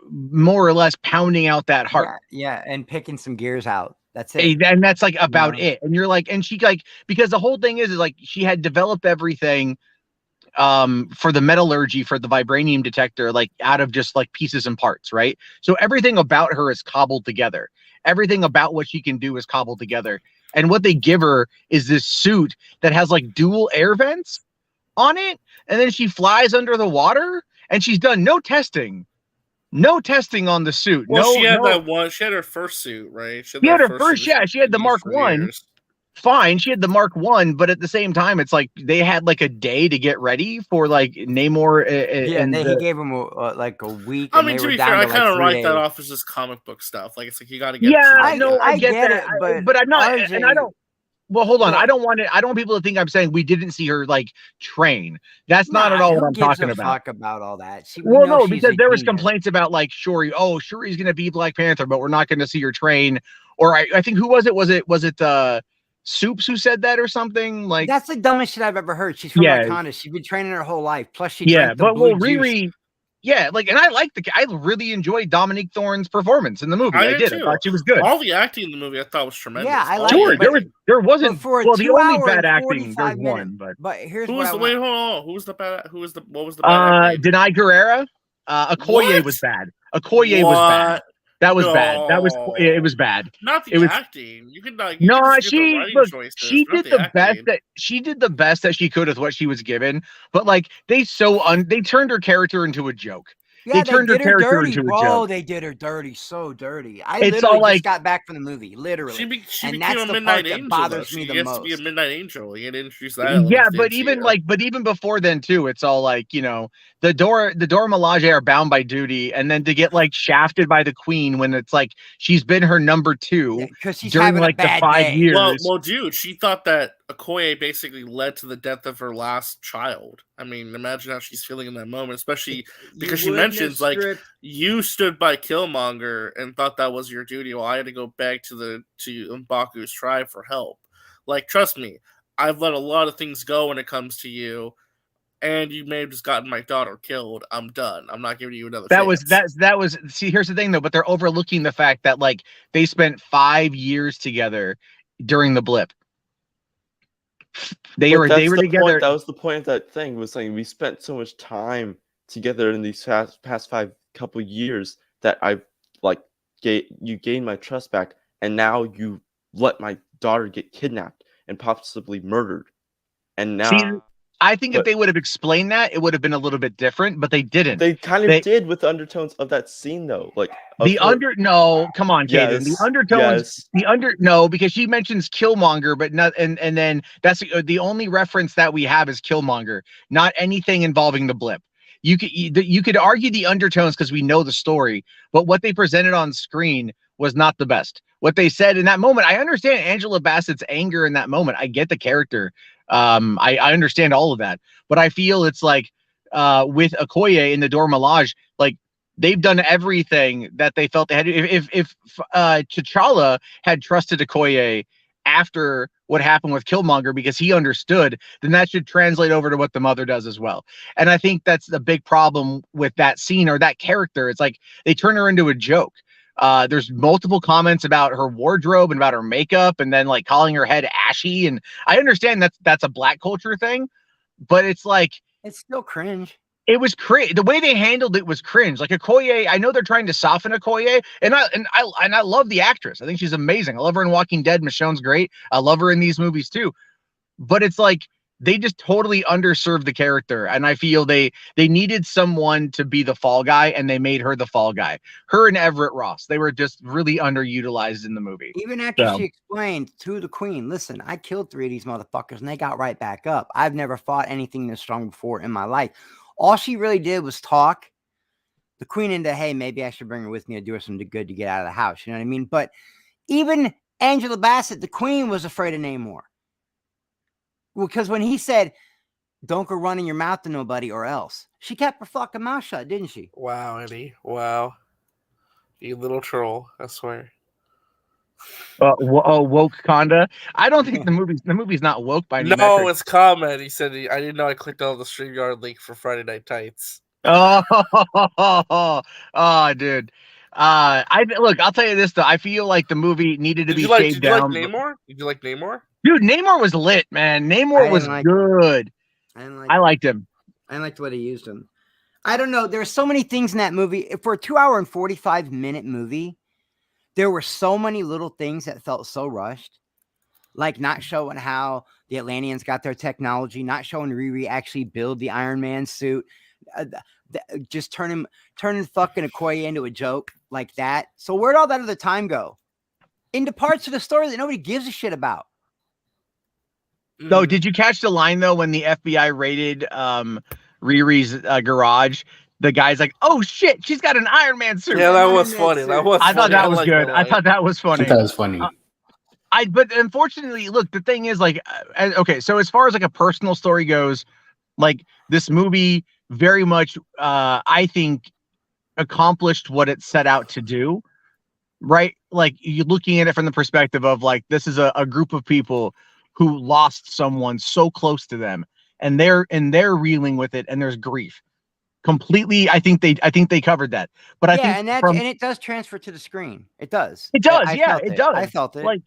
more or less pounding out that heart. Yeah, and picking some gears out. That's it. And that's like about it. And you're like, and she like, because the whole thing is like she had developed everything for the metallurgy, for the vibranium detector, like out of just like pieces and parts, right? So everything about her is cobbled together. Everything about what she can do is cobbled together. And what they give her is this suit that has like dual air vents on it. And then she flies under the water, and she's done no testing on the suit. Well, she had that one. She had her first suit, right? She had her first. Yeah, she had the Mark 1. Fine, she had the Mark 1, but at the same time, it's like they had like a day to get ready for like Namor. He gave him like a week. I mean, to be fair, I kind of write that off as just comic book stuff. Like it's like you got to get. Yeah, I get that, but I'm not, RJ, and I don't. Well, hold on. I don't want people to think I'm saying we didn't see her like train. That's not at all what I'm talking about. Talk about all that. No, because there was complaints about like Shuri. Oh, Shuri's going to be Black Panther, but we're not going to see her train. Or I think who was it? Was it Soups who said that or something? Like that's the dumbest shit I've ever heard. She's from Wakanda. She's been training her whole life. Plus, she drank the blue juice. Yeah, like, and I really enjoyed Dominique Thorne's performance in the movie. I did. I thought she was good. All the acting in the movie I thought was tremendous. Yeah, I All liked the Sure, it, acting. there wasn't. for a Well, the only 2 hour bad and acting, there's 45 minutes. one, but here's Who what was I the want. wait? Hold on. Who was the bad? What was the bad acting? Denai Guerrera, Okoye What? was bad. Okoye was bad. What? That was bad. It was No. not Not the It was acting. You can just no. get the She writing look. choices, She not did the the best acting. that she could with what she was given. But like they turned her character into a joke. Yeah, They turned her did her character dirty, into a bro. joke. They did her dirty, so dirty. I It's literally all like- just got back from the movie, literally. She And became that's a the midnight part that angel. bothers Though. me She the gets to be a most. midnight angel. You didn't introduce that. Yeah, but even before then too, it's all like, you know, the Dora Milaje are bound by duty, and then to get like shafted by the queen when it's like she's been her number 2 Because she's during having like a bad the 5 day. years. Well, dude, she thought that Okoye basically led to the death of her last child. I mean, imagine how she's feeling in that moment, especially because she mentions like you stood by Killmonger and thought that was your duty, while I had to go back to M'Baku's tribe for help. Like, trust me, I've let a lot of things go when it comes to you, and you may have just gotten my daughter killed. I'm done. I'm not giving you another chance. That was see, here's the thing though, but they're overlooking the fact that like they spent 5 years together during the blip. They were together. That was the point of that thing, was saying we spent so much time together in these past 5 couple years that I like you gained my trust back, and now you let my daughter get kidnapped and possibly murdered. And now I think if they would have explained that, it would have been a little bit different, but they didn't. They kind of did with the undertones of that scene, though. Like no, come on, Caden. Yes, the undertones, no, because she mentions Killmonger, but not, and then that's the only reference that we have is Killmonger, not anything involving the blip. You could argue the undertones because we know the story, but what they presented on screen was not the best. What they said in that moment, I understand Angela Bassett's anger in that moment. I get the character. I understand all of that, but I feel it's like with Okoye in the Dora Milaje, like they've done everything that they felt they had. If T'Challa had trusted Okoye after what happened with Killmonger because he understood, then that should translate over to what the mother does as well. And I think that's the big problem with that scene or that character. It's like they turn her into a joke. There's multiple comments about her wardrobe and about her makeup, and then like calling her head ashy. And I understand that's a Black culture thing, but it's like it's still cringe. It was cringe. The way they handled it was cringe. Like Okoye, I know they're trying to soften Okoye, and I love the actress. I think she's amazing. I love her in Walking Dead. Michonne's great. I love her in these movies too. But it's like they just totally underserved the character, and I feel they needed someone to be the fall guy, and they made her the fall guy. Her and Everett Ross, they were just really underutilized in the movie. Even after she explained to the queen, listen, I killed 3 of these motherfuckers, and they got right back up. I've never fought anything this strong before in my life. All she really did was talk the queen into, hey, maybe I should bring her with me and do her some good to get out of the house. You know what I mean? But even Angela Bassett, the queen, was afraid of Namor. Because when he said, don't go running your mouth to nobody or else, she kept her fucking mouth shut, didn't she? Wow, Eddie. Wow. You little troll, I swear. Wakanda. I don't think the movie's not woke by any metric. It's comment. He said I didn't know I clicked on the StreamYard link for Friday Night Tights. Oh, dude. I'll tell you this though. I feel like the movie needed to be shaved down. Did you like Namor? Dude, Namor was lit, man. Namor was good. I liked him. I liked what he used him. I don't know. There's so many things in that movie. For a 2 hour and 45 minute movie, there were so many little things that felt so rushed. Like not showing how the Atlanteans got their technology, not showing Riri actually build the Iron Man suit, just turning fucking Okoye into a joke like that. So where'd all that other time go? Into parts of the story that nobody gives a shit about. So did you catch the line though when the FBI raided Riri's garage? The guy's like, "Oh shit, she's got an Iron Man suit." Yeah, that was funny. I thought that was good. I thought that was funny. That was funny. But unfortunately, look, the thing is, like, okay, so as far as like a personal story goes, like this movie very much, I think, accomplished what it set out to do. Right? Like you're looking at it from the perspective of like this is a group of people who lost someone so close to them, and they're reeling with it, and there's grief. completely. I think they covered that. But I think and it does transfer to the screen. It does. It does. I Yeah, felt it does. I felt it. Like,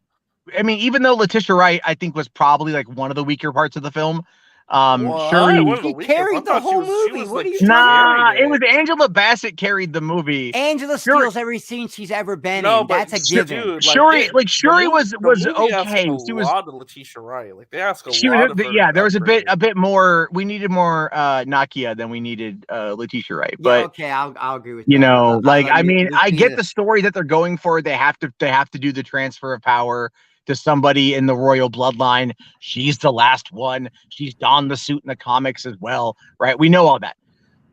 I mean, even though Letitia Wright, I think, was probably like one of the weaker parts of the film. Shuri, One of the She weakest. I carried the thought whole she movie. was What like are you she nah, carried it was Angela Bassett carried the movie. Angela Shuri- steals every scene she's ever been No, in. but That's a given. dude, Shuri, the Shuri movie, was the movie asks okay. a She was. lot of Letitia Wright. Like they ask a She was. lot of her. Yeah, there was a upbringing. bit more. We needed more Nakia than we needed Letitia Wright. Yeah, But okay, I'll agree with you that. know, like I mean, I get Lupita. the story that they're going for. They have to do the transfer of power to somebody in the royal bloodline. She's the last one. She's donned the suit in the comics as well, right? We know all that.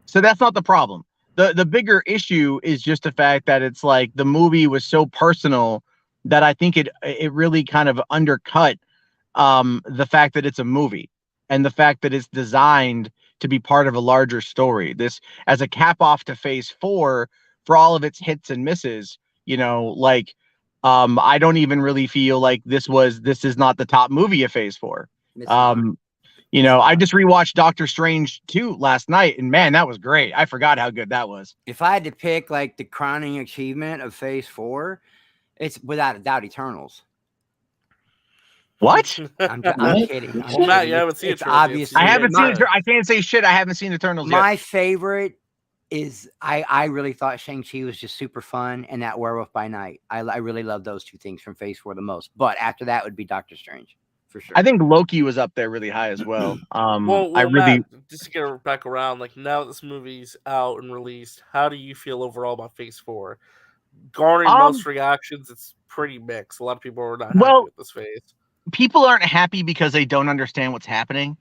So that's not the problem. The bigger issue is just the fact that it's like the movie was so personal that I think it really kind of undercut the fact that it's a movie and the fact that it's designed to be part of a larger story. This as a cap off to phase 4 for all of its hits and misses, you know, like I don't even really feel like this is not the top movie of phase 4. It's not. You know, I just rewatched Doctor Strange 2 last night, and man, that was great. I forgot how good that was. If I had to pick like the crowning achievement of Phase 4, it's without a doubt Eternals. What? I'm kidding. Well, Matt, you haven't seen it's Eternals yet, obviously so I haven't seen my- it. I can't say shit. I haven't seen Eternals yet. my favorite is I really thought Shang-Chi was just super fun, and that Werewolf by Night. I really love those two things from Phase 4 the most. But after that would be Doctor Strange for sure. I think Loki was up there really high as well. Well, I really Matt, just to get it back around, like now that this movie's out and released, how do you feel overall about Phase 4? Garnering most reactions, it's pretty mixed. A lot of people are not happy with this phase. people aren't happy because they don't understand what's happening,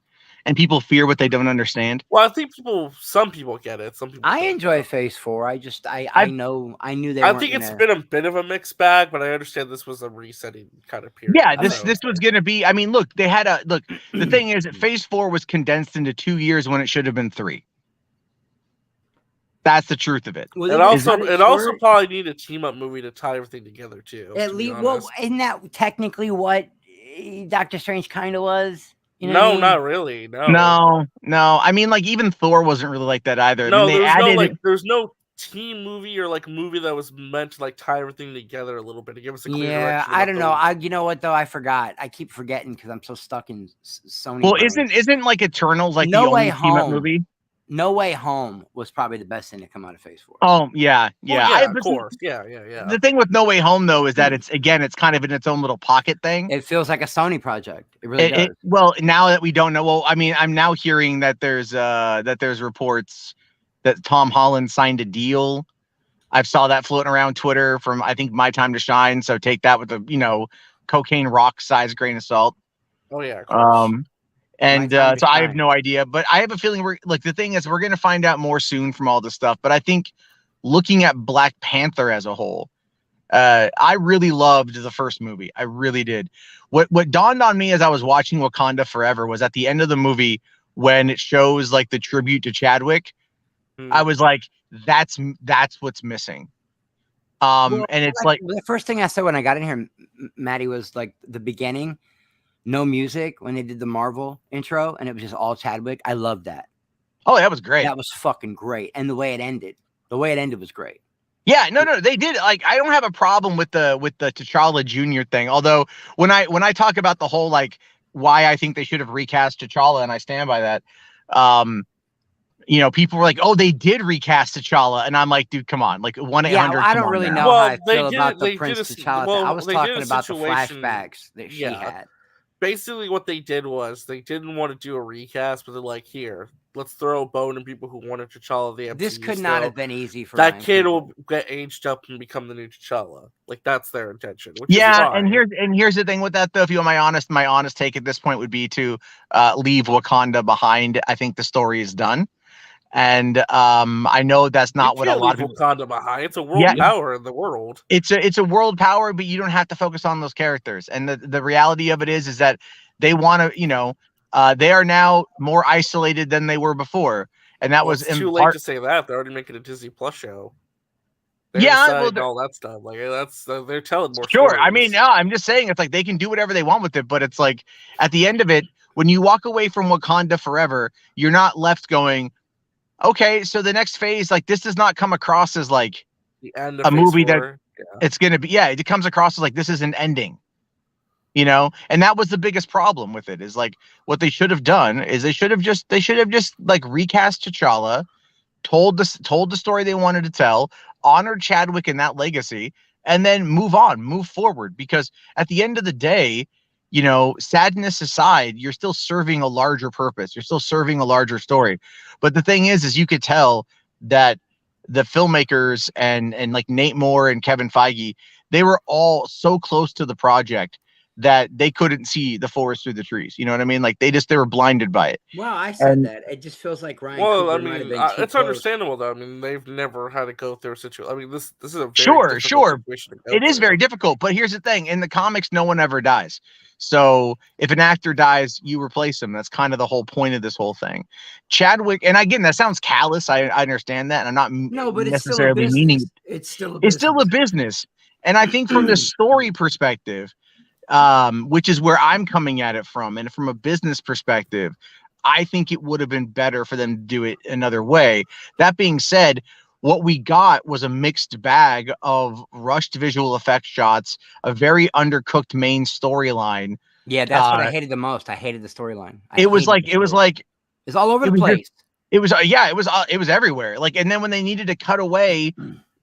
and people fear what they don't understand. Well, I think some people get it. Some people. I don't. enjoy Phase 4. I knew they. I think it's been a bit of a mixed bag, but I understand this was a resetting kind of period. Yeah, this was going to be. I mean, look, they had the thing is that Phase 4 was condensed into 2 years when it should have been 3. That's the truth of it. Well, it also probably needed a team up movie to tie everything together too. At least, well, isn't that technically what Doctor Strange kind of was? You know no, what I mean? not really. No. I mean, like even Thor wasn't really like that either. No, I mean, there's no team movie or like movie that was meant to like tie everything together a little bit to give us a clear direction. I don't know. You know what though? I forgot. I keep forgetting because I'm so stuck in Sony. Well, brain. isn't like Eternals like No the Way only team up Home. movie? No Way Home was probably the best thing to come out of Phase 4. Oh yeah. Of course. Yeah. The thing with No Way Home though is that it's kind of in its own little pocket thing. It feels like a Sony project. It really does. Well, now that we don't know, well, I mean, I'm now hearing that there's reports that Tom Holland signed a deal. I saw that floating around Twitter from I think My Time to Shine. So take that with a cocaine rock size grain of salt. Oh yeah. Of course. And so I have no idea, but I have a feeling the thing is we're going to find out more soon from all this stuff. But I think looking at Black Panther as a whole, I really loved the first movie. I really did. What dawned on me as I was watching Wakanda Forever was at the end of the movie when it shows like the tribute to Chadwick, I was like, that's what's missing. And it's like the first thing I said when I got in here, Maddie, was like the beginning. No music when they did the Marvel intro, and it was just all Chadwick. I loved that. Oh, that was great. That was fucking great. And the way it ended was great. Yeah, no, they did. Like, I don't have a problem with the T'Challa Jr. thing. Although when I talk about the whole like why I think they should have recast T'Challa, and I stand by that. People were like, "Oh, they did recast T'Challa," and I'm like, "Dude, come on!" Like 1-800. Yeah, I don't really know how I feel about the Prince T'Challa. Well, I was talking about the flashbacks that she had. Basically, what they did was they didn't want to do a recast, but they're like, "Here, let's throw a bone in people who wanted T'Challa." This could not have been easy for that kid. Will get aged up and become the new T'Challa. Like that's their intention. And here's the thing with that though. If you want my honest take at this point would be to leave Wakanda behind. I think the story is done. And I know that's not what a lot of people. Wakanda behind. It's a world power in the world. It's a world power, but you don't have to focus on those characters. And the reality of it is that they want to, they are now more isolated than they were before. And that was too late to say that. They're already making a Disney Plus show. All that stuff. Like they're telling more. Sure. Stories. I mean, no, I'm just saying it's like they can do whatever they want with it, but it's like at the end of it, when you walk away from Wakanda Forever, you're not left going, okay, so the next phase, like this does not come across as like The end of a phase movie that 4. Yeah. it's gonna be. Yeah, it comes across as like this is an ending. And that was the biggest problem with it. Is like what they should have done is they should have just like recast T'Challa, told the story they wanted to tell, honored Chadwick and that legacy, and then move forward. Because at the end of the day, sadness aside, you're still serving a larger purpose. You're still serving a larger story. But the thing is you could tell that the filmmakers and like Nate Moore and Kevin Feige, they were all so close to the project that they couldn't see the forest through the trees. You know what I mean? Like they were blinded by it. Well, I said And that. It just feels like Ryan Well, I Coogler might have mean, been too it's close. understandable though. I mean, they've never had to go through a situation. I mean, this is a very Sure, difficult sure. situation to go It is through. very difficult, but here's the thing. In the comics, no one ever dies. So if an actor dies, you replace him. That's kind of the whole point of this whole thing. Chadwick, and again, that sounds callous. I understand that. And I'm not No, but it's still a necessarily meaning business. It's still a it's business. still a business. And I think from the story perspective, which is where I'm coming at it from, and from a business perspective, I think it would have been better for them to do it another way. That being said, what we got was a mixed bag of rushed visual effects shots, a very undercooked main storyline. Yeah, that's what I hated the most. I hated the storyline. It was like it's all over the was place. it was everywhere. Like, and then when they needed to cut away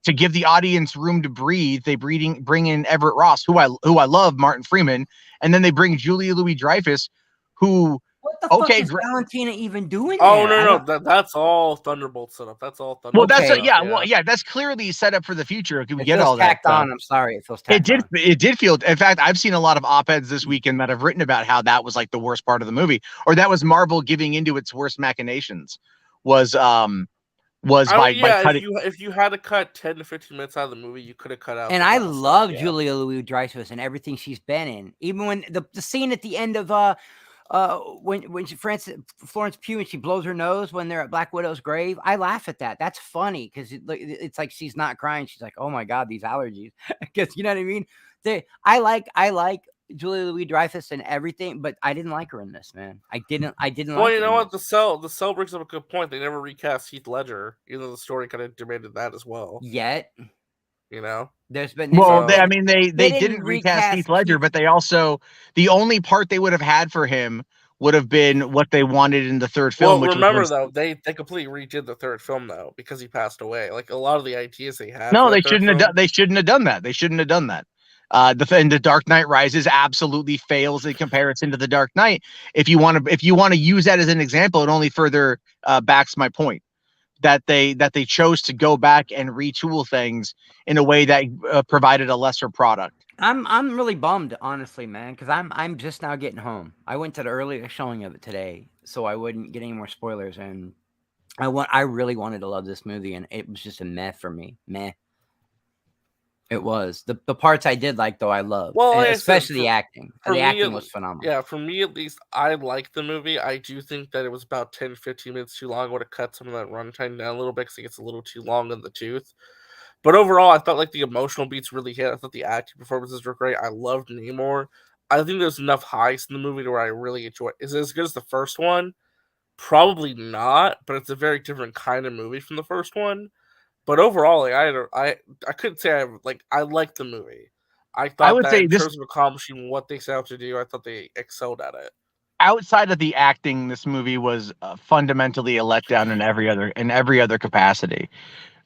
to give the audience room to breathe, they bring in Everett Ross, who I love, Martin Freeman, and then they bring Julia Louis-Dreyfus, who What the fuck is Valentina even doing there? Oh no, that's all Thunderbolt setup. That's all Thunderbolt. Well, that's stuff, that's clearly set up for the future. We It get feels all that tacked stuff. on. I'm sorry, it feels tacked on. It did feel. In fact, I've seen a lot of op-eds this weekend that have written about how that was like the worst part of the movie, or that was Marvel giving into its worst machinations. Was cutting. If you had to cut 10 to 15 minutes out of the movie, you could have cut out. And I love Julia Louis-Dreyfus and everything she's been in. Even when the scene at the end of when Florence Pugh and she blows her nose when they're at Black Widow's grave, I laugh at that. That's funny because it's like she's not crying. She's like, oh my god, these allergies. Because you know what I mean. I like Julia Louis-Dreyfus and everything, but I didn't like her in this, man. I didn't. Well, like you her know in what? The cell brings up a good point. They never recast Heath Ledger, even though the story kind of demanded that as well. Yet. There's been they didn't recast Heath Ledger, but they also, the only part they would have had for him would have been what they wanted in the third film. Well, remember though, they completely redid the third film though because he passed away. Like a lot of the ideas they had. No, they shouldn't have done. They shouldn't have done that. They shouldn't have done that. The Dark Knight Rises absolutely fails in comparison to the Dark Knight. If you want to use that as an example, it only further backs my point that they chose to go back and retool things in a way that provided a lesser product. I'm really bummed, honestly, man, because I'm just now getting home. I went to the earlier showing of it today, so I wouldn't get any more spoilers. And I really wanted to love this movie, and it was just a meh for me. Meh. It was the parts I did like, though. I loved, well, especially the acting. The acting was phenomenal. Yeah, for me at least, I liked the movie. I do think that it was about 10, 15 minutes too long. I would have cut some of that runtime down a little bit because it gets a little too long in the tooth. But overall, I felt like the emotional beats really hit. I thought the acting performances were great. I loved Namor. I think there's enough highs in the movie to where I really enjoy it. Is it as good as the first one? Probably not, but it's a very different kind of movie from the first one. But overall, like, I couldn't say I liked the movie. I thought in terms of accomplishing what they set out to do, I thought they excelled at it. Outside of the acting, this movie was fundamentally a letdown in every other capacity.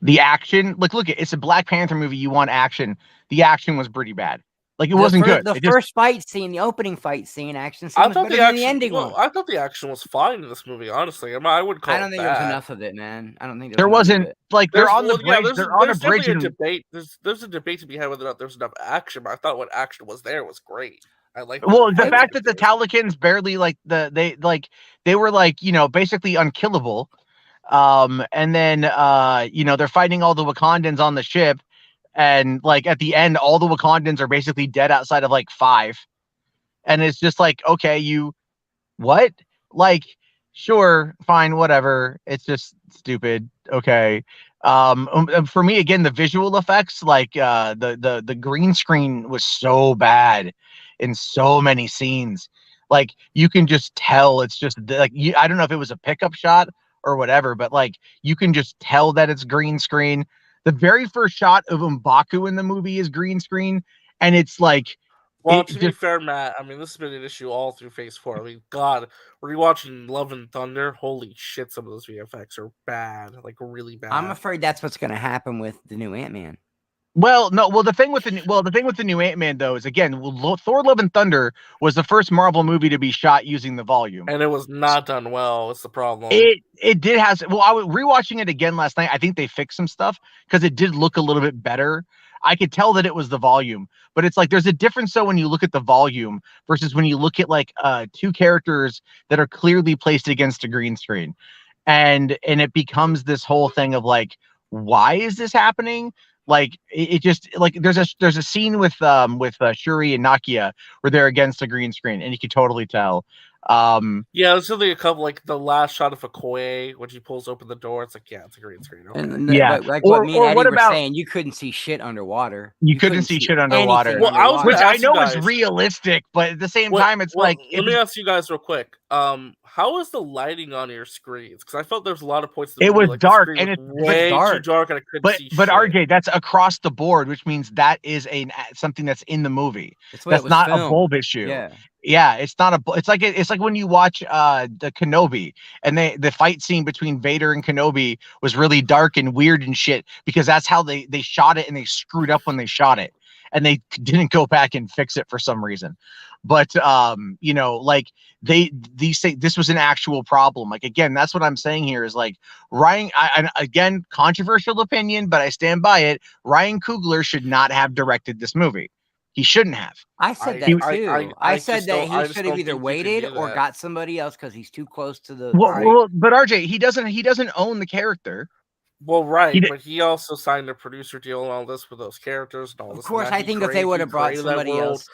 The action, look, it's a Black Panther movie. You want action. The action was pretty bad. Like it wasn't good. The first fight scene, the opening fight scene, action scene was better than the ending one. I thought the action was fine in this movie. Honestly, I wouldn't call it bad. I don't think there was enough of it, man. I don't think there wasn't. Like they're on the bridge. They're on a bridge. A debate. There's a debate to be had whether or not there's enough action. But I thought what action was there was great. I like. Well, the fact that the Talikins barely they were basically unkillable. And then they're fighting all the Wakandans on the ship, and like at the end, all the Wakandans are basically dead outside of like 5. And it's just like, okay, what? Like, sure, fine, whatever. It's just stupid. Okay. For me, again, the visual effects, like the green screen was so bad in so many scenes. Like you can just tell it's just like I don't know if it was a pickup shot or whatever, but like you can just tell that it's green screen. The very first shot of M'Baku in the movie is green screen, and it's like Well, it to be just fair, Matt, I mean, this has been an issue all through Phase 4. I mean, God, rewatching Love and Thunder, holy shit, some of those VFX are bad, like really bad. I'm afraid that's what's going to happen with the new Ant-Man. Well, no. Well, the thing with the new Ant-Man though is again, Thor: Love and Thunder was the first Marvel movie to be shot using the volume. And it was not done well. It's the problem. It did have. Well, I was rewatching it again last night. I think they fixed some stuff because it did look a little bit better. I could tell that it was the volume, but it's like there's a difference. So when you look at the volume versus when you look at like two characters that are clearly placed against a green screen, and it becomes this whole thing of like, why is this happening? Like it just like there's a scene with Shuri and Nakia where they're against a green screen, and you can totally tell. Yeah, there's only a couple, like the last shot of Okoye when she pulls open the door. It's like, yeah, it's a green screen. Okay. And Yeah. but like Or- what me or and Eddie what were about- saying, you couldn't see shit underwater. You couldn't see shit underwater. anything Well, I was underwater. which gonna I ask you know is guys- realistic, but at the same Well- time, it's well, like let me ask you guys real quick. How is the lighting on your screens? Because I felt there was a lot of points. It was the dark, screen and was way too dark. dark, and I couldn't but see. but shit. RJ, that's across the board, which means that is something that's in the movie. That's, the way it That's was not a filmed. bulb issue. Yeah. Yeah, it's not a. It's like when you watch the Kenobi, and the fight scene between Vader and Kenobi was really dark and weird and shit because that's how they shot it, and they screwed up when they shot it, and they didn't go back and fix it for some reason. But like these say this was an actual problem. Like again, that's what I'm saying here is like Ryan. Again, controversial opinion, but I stand by it. Ryan Coogler should not have directed this movie. He shouldn't have. I said I- that too. I said just that don't- I he just should have don't either think you can waited do or that. got somebody else because he's too close to the. Well, but RJ, he doesn't own the character. Well, right, He did- but he also signed a producer deal and all this with those characters and all Of this. course, and that. I He think if they created- would he have brought created that somebody world. else,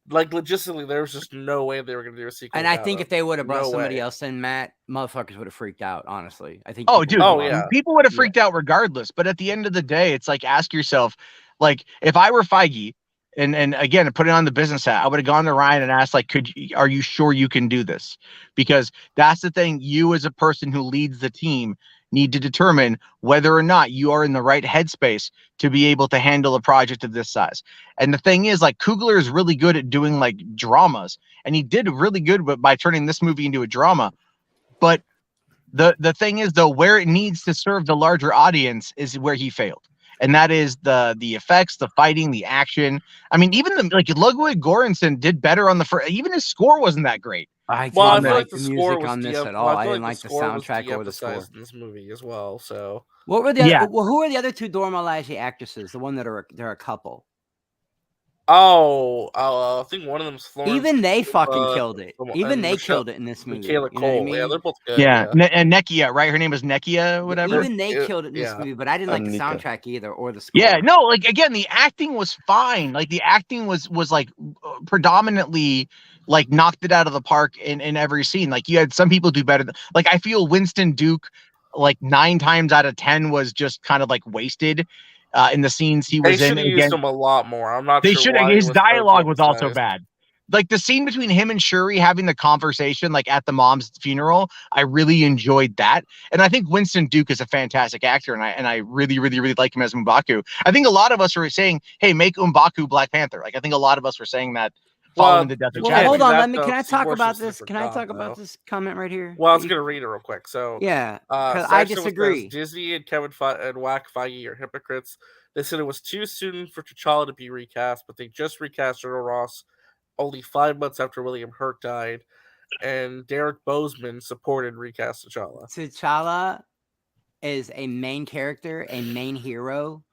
Like logistically, there was just no way they were going to do a sequel. and I without think him. if they would have brought No somebody way. else in, Matt, motherfuckers would have freaked out. Honestly, I think. Oh, people dude. would Oh, have- yeah. People would have freaked out regardless. But at the end of the day, it's like ask yourself, like, if I were Feige, and again, put it on the business hat, I would have gone to Ryan and asked, like, are you sure you can do this? Because that's the thing. You as a person who leads the team need to determine whether or not you are in the right headspace to be able to handle a project of this size. And the thing is, like, Coogler is really good at doing like dramas, and he did really good by turning this movie into a drama. But the thing is, though, where it needs to serve the larger audience is where he failed. And that is the effects, the fighting, the action. I mean, even Ludwig Göransson did better on the first. Even his score wasn't that great. I Well, I didn't feel like like the the score music was on this de- at all. well, I feel didn't like the score was soundtrack or the score. de-emphasized in this movie as well. So What were the Yeah. other, well, who are the other two Dora Milaje actresses? The one that they're a couple. I think one of them's Florence. Even they fucking uh, killed it. and Even they Michelle- killed it in this movie. Michaela You know what I Cole. mean? Yeah, they're both good. Yeah. And Nekia, right? Her name is Nekia, whatever. Even they Yeah, killed it in this yeah. movie, but I didn't like the Anika. soundtrack either or the score. Yeah, no, like again, the acting was fine. Like the acting was like predominantly like knocked it out of the park in every scene. Like you had some people do better. Like I feel Winston Duke, like 9 times out of 10 was just kind of like wasted in the scenes he They was in. should have Again, used him a lot more. I'm not they sure should why have. he His was so dialogue was also de-emphasized. bad. Like the scene between him and Shuri having the conversation, like at the mom's funeral, I really enjoyed that. And I think Winston Duke is a fantastic actor, and I really, really, really like him as M'Baku. I think a lot of us were saying, "Hey, make M'Baku Black Panther." Like I think a lot of us were saying that following the death of you Well, can't hold do on. that, Let me. though, Can I 'cause he talk about worships a this? different Can I god, talk about though. this comment right here? Well, I was gonna read it real quick. So Yeah, because I Saxon disagree. says Disney and Kevin and Wack Feige are hypocrites. They said it was too soon for T'Challa to be recast, but they just recast General Ross only 5 months after William Hurt died, and Derek Bozeman supported recast T'Challa. T'Challa is a main character, a main hero.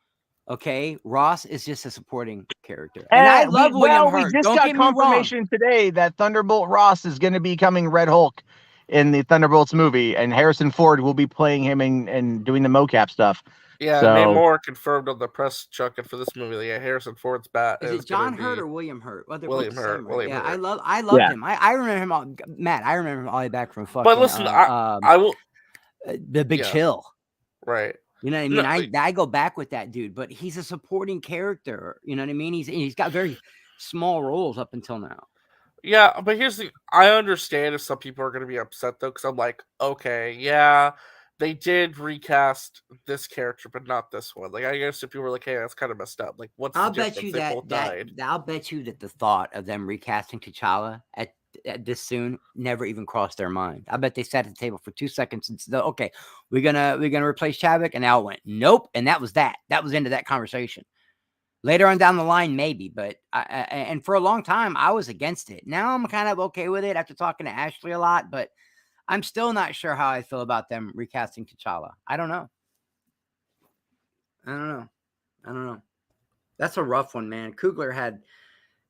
Okay, Ross is just a supporting character, and I love William Hurt. We just Don't got get me wrong. confirmation today that Thunderbolt Ross is going to be becoming Red Hulk in the Thunderbolts movie, and Harrison Ford will be playing him and doing the mocap stuff. Yeah, So- Namor confirmed on the press junket for this movie that Harrison Ford's bat Is it gonna John Hurt be- or William Hurt? Well, they're William both the same, Hurt, right? William Yeah, Hurt. I loved Yeah. him. I remember him all, Matt. I remember him all the way back from fucking. But listen, I will the Big yeah. Chill. right. You know what I mean? No, I go back with that dude, but he's a supporting character. You know what I mean? He's got very small roles up until now. Yeah, but here's the I understand if some people are going to be upset though, because I'm like, okay, yeah, they did recast this character, but not this one. Like, I guess if you were like, "Hey, that's kind of messed up," like, what's I'll the bet difference? you They both died. I'll bet you that the thought of them recasting T'Challa at this soon never even crossed their mind. I bet they sat at the table for 2 seconds and said, "Okay, we're gonna replace Chadwick," and Al went, "Nope," and that was that. That was into that conversation. Later on down the line, maybe, but and for a long time, I was against it. Now I'm kind of okay with it after talking to Ashley a lot, but I'm still not sure how I feel about them recasting T'Challa. I don't know. I don't know. That's a rough one, man. Coogler had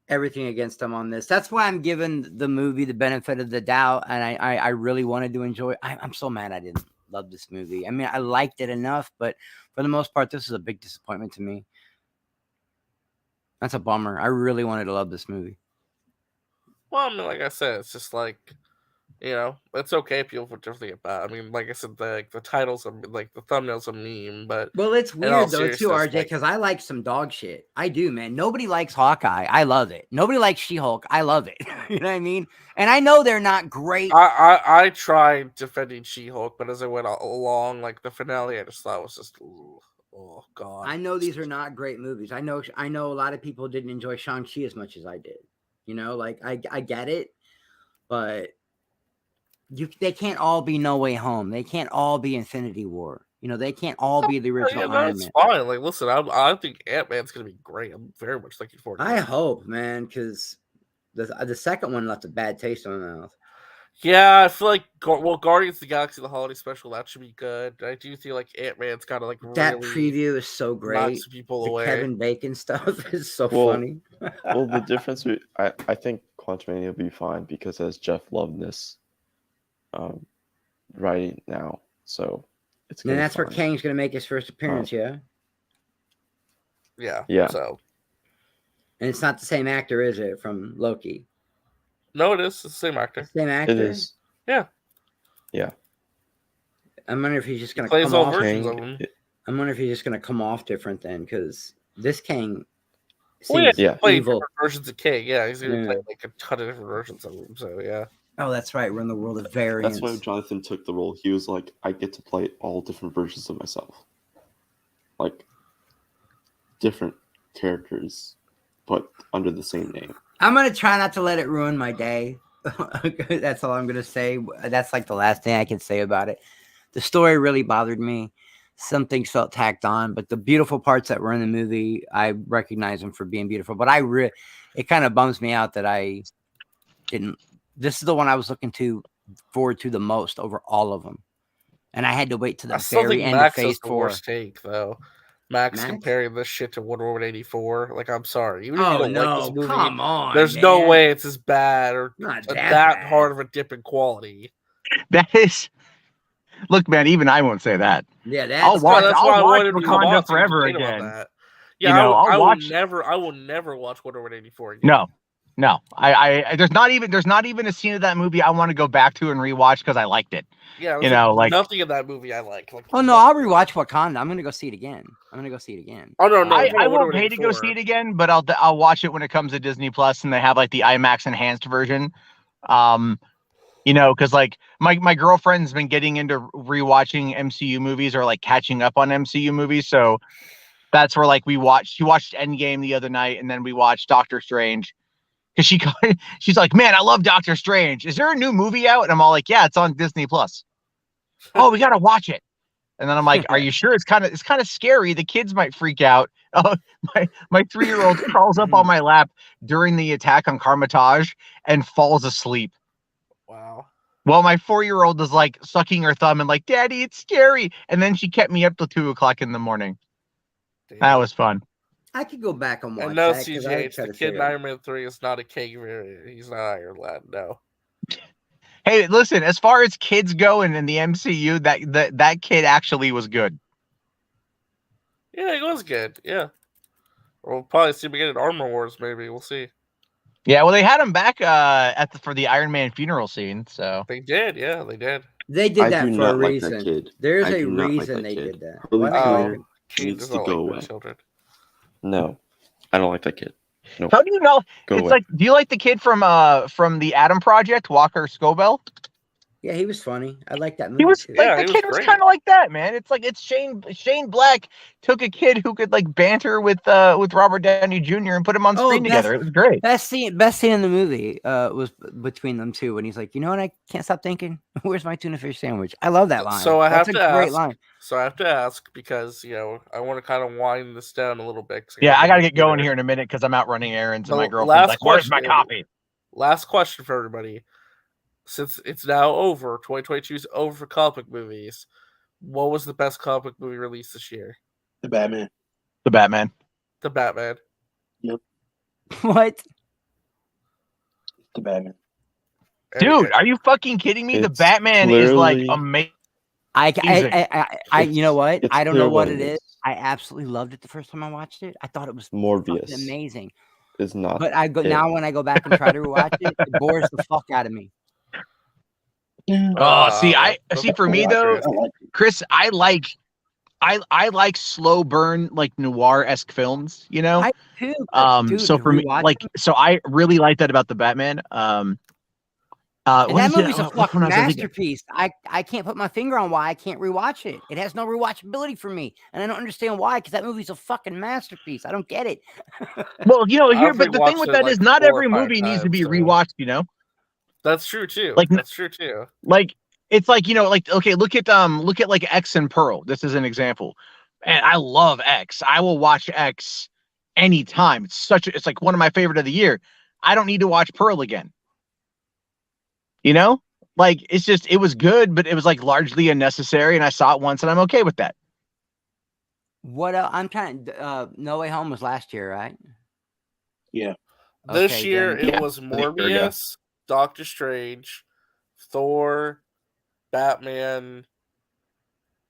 everything against him on this. That's why I'm giving the movie the benefit of the doubt, and I really wanted to enjoy it. I'm so mad I didn't love this movie. I mean, I liked it enough, but for the most part, this is a big disappointment to me. That's a bummer. I really wanted to love this movie. Well, I mean, like I said, it's just like, it's okay if people feel differently about it. I mean, like I said, the titles are like the thumbnails a meme, but Well, it's in all weird though too, seriousness, RJ, because I like some dog shit. I do, man. Nobody likes Hawkeye. I love it. Nobody likes She-Hulk. I love it. You know what I mean? And I know they're not great. I tried defending She-Hulk, but as I went along, like the finale, I just thought was just, oh god. I know these are not great movies. I know a lot of people didn't enjoy Shang-Chi as much as I did. You know, like I get it, but they can't all be No Way Home. They can't all be Infinity War. You know, they can't all be the original Iron That's Man. fine. Like, listen, I think Ant-Man's gonna be great. I'm very much looking forward to I it. hope, man, because the second one left a bad taste in my mouth. Yeah, I feel like Guardians of the Galaxy, the holiday special, that should be good. I do feel like Ant-Man's kind of like That really preview is so great. knocks people The away. Kevin Bacon stuff is so funny. Well, the difference, I think Quantumania will be fine because it has Jeff Loveness writing now, so it's. And that's where Kang's going to make his first appearance, yeah. Yeah. So. And it's not the same actor, is it, from Loki? No, it is. It's the same actor. Same actor? It is. Yeah. I'm wondering if he's just going to plays come all off. versions of him. I'm wondering if he's just going to come off different then, because this Kang seems play evil. Different versions of Kang. Yeah, he's going to play like a ton of different versions of him. So, yeah. Oh, that's right. We're in the world of variants. That's why Jonathan took the role. He was like, I get to play all different versions of myself. Like, different characters, but under the same name. I'm going to try not to let it ruin my day. That's all I'm going to say. That's like the last thing I can say about it. The story really bothered me. Some things felt tacked on, but the beautiful parts that were in the movie, I recognize them for being beautiful. But it kind of bums me out that I didn't. This is the one I was looking forward to the most over all of them. And I had to wait to the very end of Phase 4. Worst take, though. Max comparing this shit to Wonder Woman 84. Like, I'm sorry. Even if you don't like this movie, come on. There's no way it's as bad or not that hard of a dip in quality. That is. Look, man, even I won't say that. Yeah, I'll watch Wakanda forever again. Yeah, I will never watch Wonder Woman 84 again. No. I there's not even a scene of that movie I want to go back to and rewatch because I liked it. Yeah, like nothing in that movie I like. Oh no, I'll rewatch Wakanda. I'm gonna go see it again. Oh no, I won't pay to go see it again, but I'll watch it when it comes to Disney Plus and they have like the IMAX enhanced version. Because like my girlfriend's been getting into rewatching MCU movies or like catching up on MCU movies, so that's where like she watched Endgame the other night and then we watched Doctor Strange. Because she's like, man, I love Doctor Strange. Is there a new movie out? And I'm all like, yeah, it's on Disney Plus. Oh, we gotta watch it. And then I'm like, are you sure? It's kind of scary. The kids might freak out. Oh, my 3-year-old crawls up on my lap during the attack on Carmitage and falls asleep. Wow. Well, my 4-year-old is like sucking her thumb and like, Daddy, it's scary. And then she kept me up till 2:00 in the morning. Damn. That was fun. I could go back and watch and no, that. CGH, the kid in Iron Man 3 is not a King variant. He's not Iron Lad, no. Hey, listen, as far as kids go in the MCU, that kid actually was good. Yeah, he was good, yeah. We'll probably see him again in Armor Wars, maybe. We'll see. Yeah, well, they had him back for the Iron Man funeral scene, so. They did, yeah, they did. They did that for a reason. There's a reason they did that. He needs to go away. No, I don't like that kid. No. How do you know? Go it's away. Like, do you like the kid from the Adam Project, Walker Scobell? Yeah, he was funny. I like that He movie was too. like Yeah, the he was kid was great. kind of like that, man. It's like it's Shane Black took a kid who could like banter with Robert Downey Jr. and put him on Oh, screen together. It was great. best scene in the movie was between them two when he's like, you know what, I can't stop thinking, where's my tuna fish sandwich? I love that line. So I That's have a to great ask. line. So I have to ask because I want to kind of wind this down a little bit. 'cause Yeah, I got to go get going here in a minute because I'm out running errands and my The girlfriend's like, last "Where's my question. coffee?" Last question for everybody. Since it's now over, 2022 is over for comic book movies. What was the best comic book movie released this year? The Batman. The Batman. The Batman. What? The Batman. Dude, are you fucking kidding me? The It's Batman is like clearly- amazing. You know what? It's I don't clear know what what it it is. is. I absolutely loved it the first time I watched it. I thought it was fucking Morbius amazing. is not. But it. now when I go back and try to rewatch it, it bores the fuck out of me. Oh, see for me though, I like it. Chris, I like slow burn like noir-esque films, you know? I too. But dude, So to for me, rewatch like, them- so I really like that about the Batman. and What that is it? movie's a Which fucking one was I thinking? masterpiece. I can't put my finger on why I can't rewatch it. It has no rewatchability for me, and I don't understand why. Because that movie's a fucking masterpiece. I don't get it. Well, I've but the thing rewatched with it, that like, is not 4 or every 5 movie needs to be times, so- rewatched, you know? That's true too. Like, That's true too. Like it's like, like, okay, look at like X and Pearl. This is an example. And I love X. I will watch X anytime. It's like one of my favorite of the year. I don't need to watch Pearl again. You know? Like it was good, but it was like largely unnecessary, and I saw it once and I'm okay with that. What else? I'm trying. No Way Home was last year, right? Yeah. This Okay, year then- it was Morbius, Doctor Strange, Thor, Batman,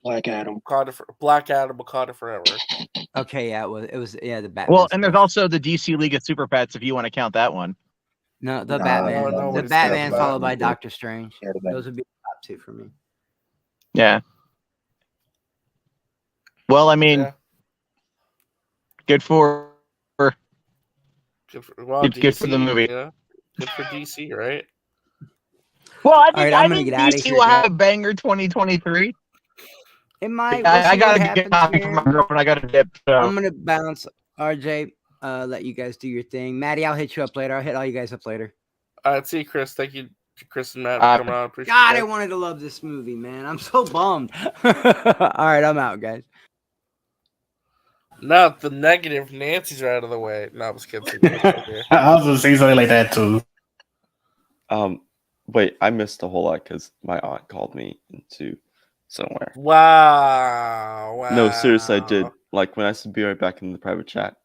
Black Adam. Black Adam, Wakanda Forever. Okay, yeah, it was the Batman. Well, and there's also the DC League of Super Pets if you want to count that one. no the No, Batman. no, the nobody's Batman counting followed by Batman. Doctor Strange. Yeah, the Batman. Those would be the top two for me. Yeah. Well, I mean, Yeah. good for Good for, well, Good for the DC, movie. Yeah. Good for DC, right? Well, I All think, right, I I'm gonna think get outta DC here, will have Jack. a banger 2023. It might. I We'll see what gotta get happens coffee for my here. girlfriend. I gotta dip. So. I'm gonna bounce. RJ, let you guys do your thing. Maddie, I'll hit you up later. I'll hit all you guys up later. All right, see you, Chris. Thank you, Chris and Matt, for coming on. Appreciate God, I that. wanted to love this movie, man. I'm so bummed. All right, I'm out, guys. Now the negative Nancy's are out of the way. No, I was kidding. Okay. I was gonna say something like that too. Wait, I missed a whole lot because my aunt called me into somewhere. Wow. No, seriously, I did. Like when I said be right back in the private chat,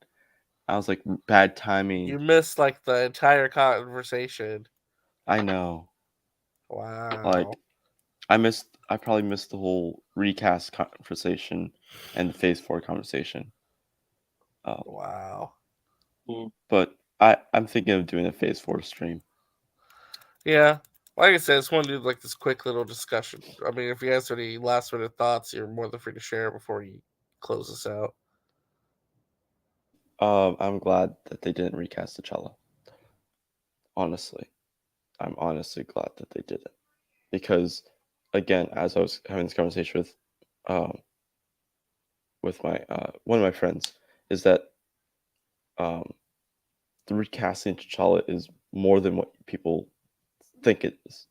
I was like, bad timing. You missed like the entire conversation. I know. Wow. Like, I probably missed the whole recast conversation and the Phase 4 conversation. Wow. But I'm thinking of doing a Phase 4 stream. Yeah. Like I said, I just want to do like this quick little discussion. I mean, if you guys have any last minute thoughts, you're more than free to share before you close this out. I'm glad that they didn't recast T'Challa. Honestly. I'm honestly glad that they did it. Because, again, as I was having this conversation with my one of my friends, is that the recasting T'Challa is more than what people think it is.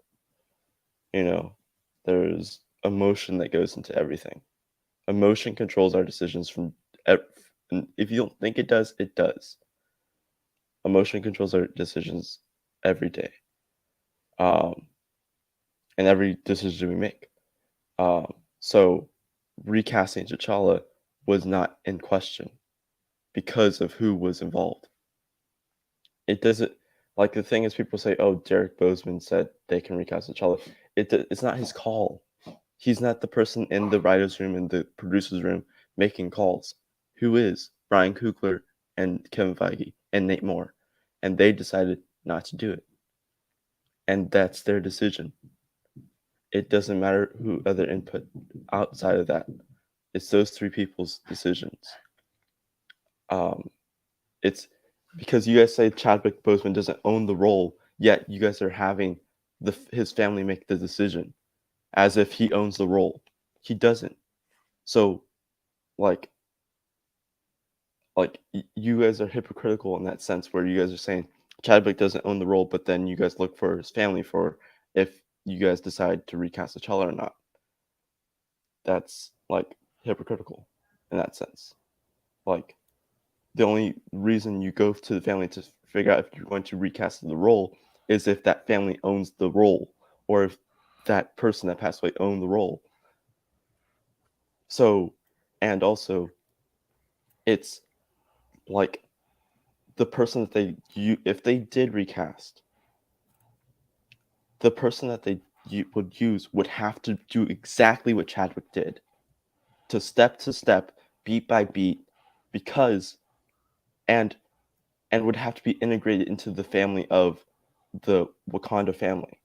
You know, there's emotion that goes into everything. Emotion controls our decisions and if you don't think it does, it does. Emotion controls our decisions every day. And every decision we make. So recasting T'Challa was not in question because of who was involved. It doesn't, like the thing is people say, oh, Derek Bozeman said they can recast T'Challa. It's not his call. He's not the person in the writer's room and the producer's room making calls. Who is? Brian Coogler and Kevin Feige and Nate Moore. And they decided not to do it. And that's their decision. It doesn't matter who other input outside of that. It's those three people's decisions. It's because you guys say Chadwick Boseman doesn't own the role, yet you guys are having his family make the decision as if he owns the role. He doesn't. So like you guys are hypocritical in that sense where you guys are saying Chadwick doesn't own the role, but then you guys look for his family for if you guys decide to recast T'Challa or not. That's like hypocritical in that sense. Like the only reason you go to the family to figure out if you're going to recast the role is if that family owns the role or if that person that passed away owned the role. So, and also, it's like the person that if they did recast, the person that they would use would have to do exactly what Chadwick did, to step, beat by beat, because and would have to be integrated into the family of the Wakanda family,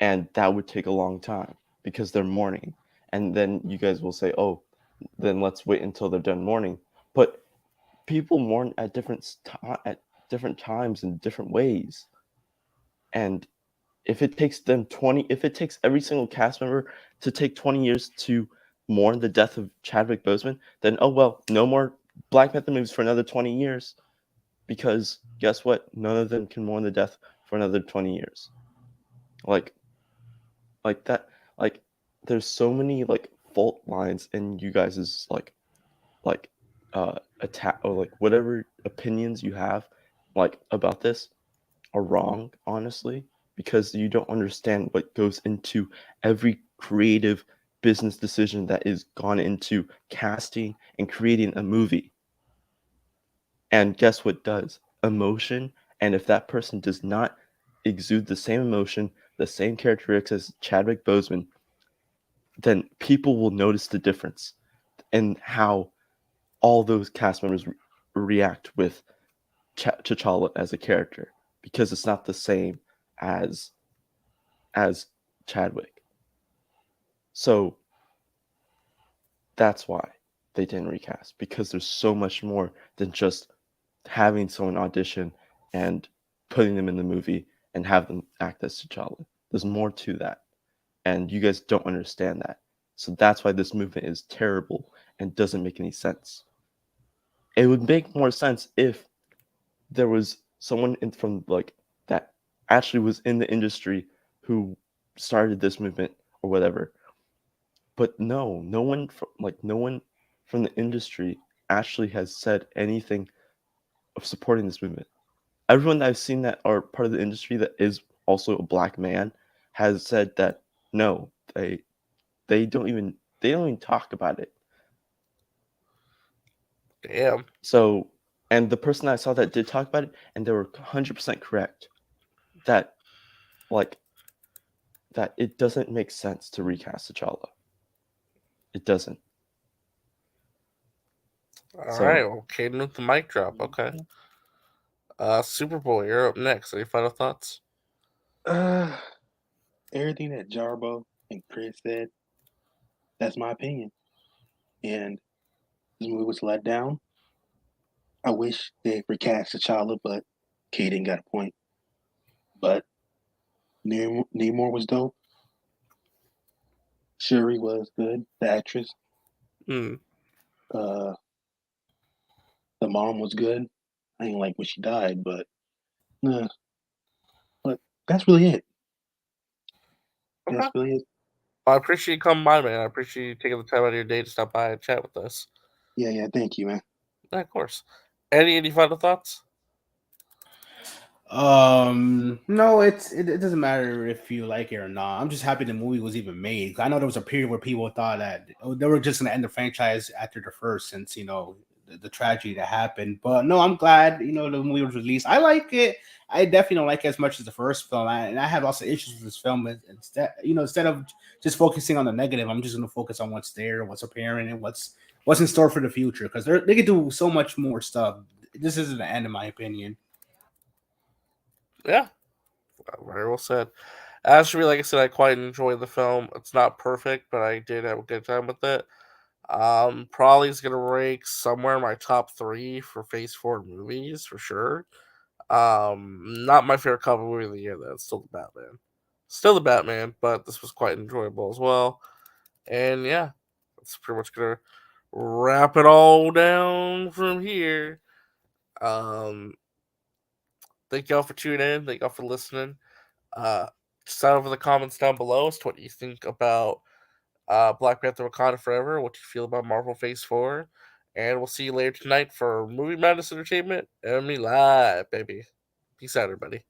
and that would take a long time because they're mourning. And then you guys will say, "Oh, then let's wait until they're done mourning." But people mourn at different times in different ways, and if it takes every single cast member to take 20 years to mourn the death of Chadwick Boseman, then oh well, no more Black Panther movies for another 20 years, because guess what? None of them can mourn the death for another 20 years. Like that, like there's so many like fault lines in you guys's attack or like whatever opinions you have like about this are wrong, honestly, because you don't understand what goes into every creative business decision that is gone into casting and creating a movie. And guess what does? Emotion. And if that person does not exude the same emotion, the same characteristics as Chadwick Boseman, then people will notice the difference in how all those cast members react with T'Challa as a character, because it's not the same as Chadwick. So that's why they didn't recast, because there's so much more than just having someone audition and putting them in the movie and have them act as T'Challa. There's more to that, and you guys don't understand that. So that's why this movement is terrible and doesn't make any sense. It would make more sense if there was someone from like that actually was in the industry who started this movement or whatever. But no one from the industry actually has said anything of supporting this movement. Everyone that I've seen that are part of the industry that is also a black man has said that no, they don't even talk about it. Damn. So, and the person I saw that did talk about it, and they were 100% correct that like that it doesn't make sense to recast T'Challa. It doesn't. All So- right. Well, Caden with the mic drop. Okay. Super Bowl, you're up next. Any final thoughts? Everything that Jarbo and Chris said, that's my opinion. And this movie was let down. I wish they recast T'Challa, but Kaden got a point. But Namor was dope. Shuri was good, the actress. Hmm. Uh, the mom was good. I didn't like when she died, but but that's really it. Okay. That's really it. I appreciate you coming by, man. I appreciate you taking the time out of your day to stop by and chat with us. Yeah. Thank you, man. Yeah, of course. Any final thoughts? No, it doesn't matter if you like it or not. I'm just happy the movie was even made. I know there was a period where people thought that they were just gonna end the franchise after the first, since the tragedy that happened. But no, I'm glad the movie was released. I like it. I definitely don't like it as much as the first film, and I have lots of issues with this film. Instead of just focusing on the negative, I'm just gonna focus on what's there, what's apparent, and what's in store for the future, because they could do so much more stuff. This isn't the end, in my opinion. Yeah. Very well said. As for me, like I said, I quite enjoy the film. It's not perfect, but I did have a good time with it. Probably is gonna rank somewhere in my top 3 for Phase 4 movies for sure. Not my favorite comic movie of the year though. It's still the Batman. Still the Batman, but this was quite enjoyable as well. And yeah, that's pretty much gonna wrap it all down from here. Um, thank y'all for tuning in. Thank y'all for listening. Sign over the comments down below as to what you think about Black Panther Wakanda Forever, what you feel about Marvel Phase 4. And we'll see you later tonight for Movie Madness Entertainment. Emmy Live, baby. Peace out, everybody.